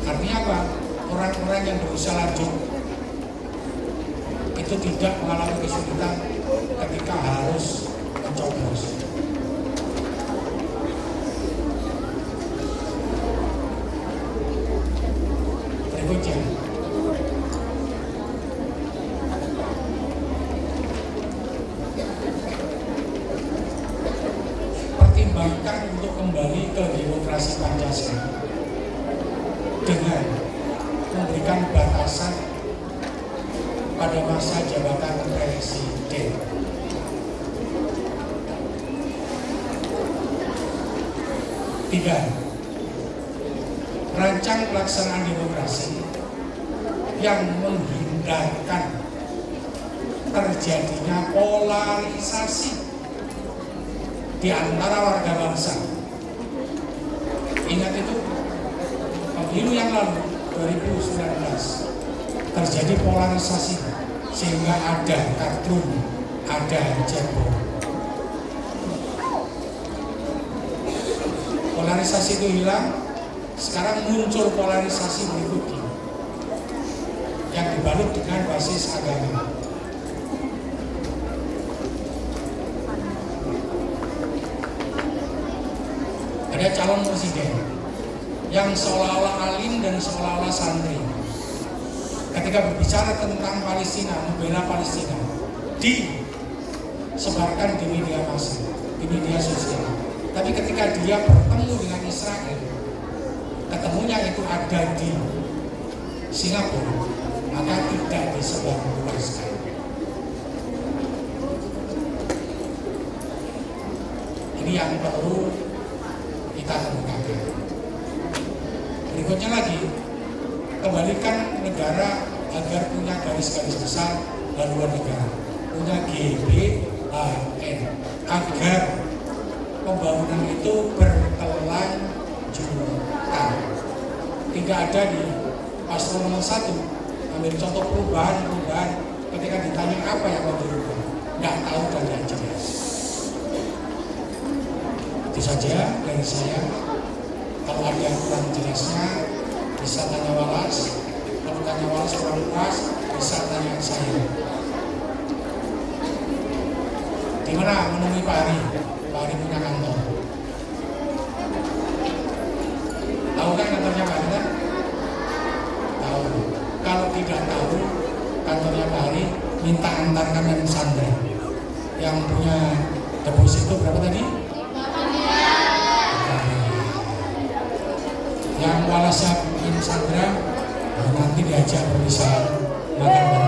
Artinya apa? Orang-orang yang berusaha lanjut itu tidak mengalami kesulitan ketika harus mencoblos. Berikutnya, pertimbangkan untuk kembali ke demokrasi Pancasila dengan memberikan batasan pada masa jabatan presiden. Tiga, rancang pelaksanaan demokrasi yang menghindarkan terjadinya polarisasi di antara warga bangsa. Ingat itu, pemilu yang lalu 2019 terjadi polarisasi sehingga ada kadrun, ada cebong. Polarisasi itu hilang, sekarang muncul polarisasi berikutnya yang dibalut dengan basis agama. Ada calon presiden yang seolah-olah alim dan seolah-olah santri. Ketika berbicara tentang Palestina, membela Palestina, disebarkan di media massa, di media sosial. Tapi ketika dia bertemu dengan Israel, ketemunya itu ada di Singapura, maka tidak disebarluaskan. Ini yang perlu kita temukan. Berikutnya lagi, kembalikan negara agar punya garis-garis besar haluan negara, punya GBHN, agar pembangunan itu berkelanjutan. Tidak ada di paslon nomor 1 ambil contoh perubahan ketika ditanya apa yang mau dirubah, nggak tahu dan nggak jelas. Itu saja dari saya. Kalau ada yang kurang jelasnya bisa tanya Walas. Kalau tanya Walas kurang puas bisa tanya saya. Di mana menemui Pak Ari? Pak Ari punya kantor. Tahu kan kantornya Pak Ari? Tahu. Kalau tidak tahu kantornya Pak Ari, minta antarkan yang Sandra. Yang punya deposito berapa tadi? Yang Walasnya bikin Sandra, nanti diajak bisa makan.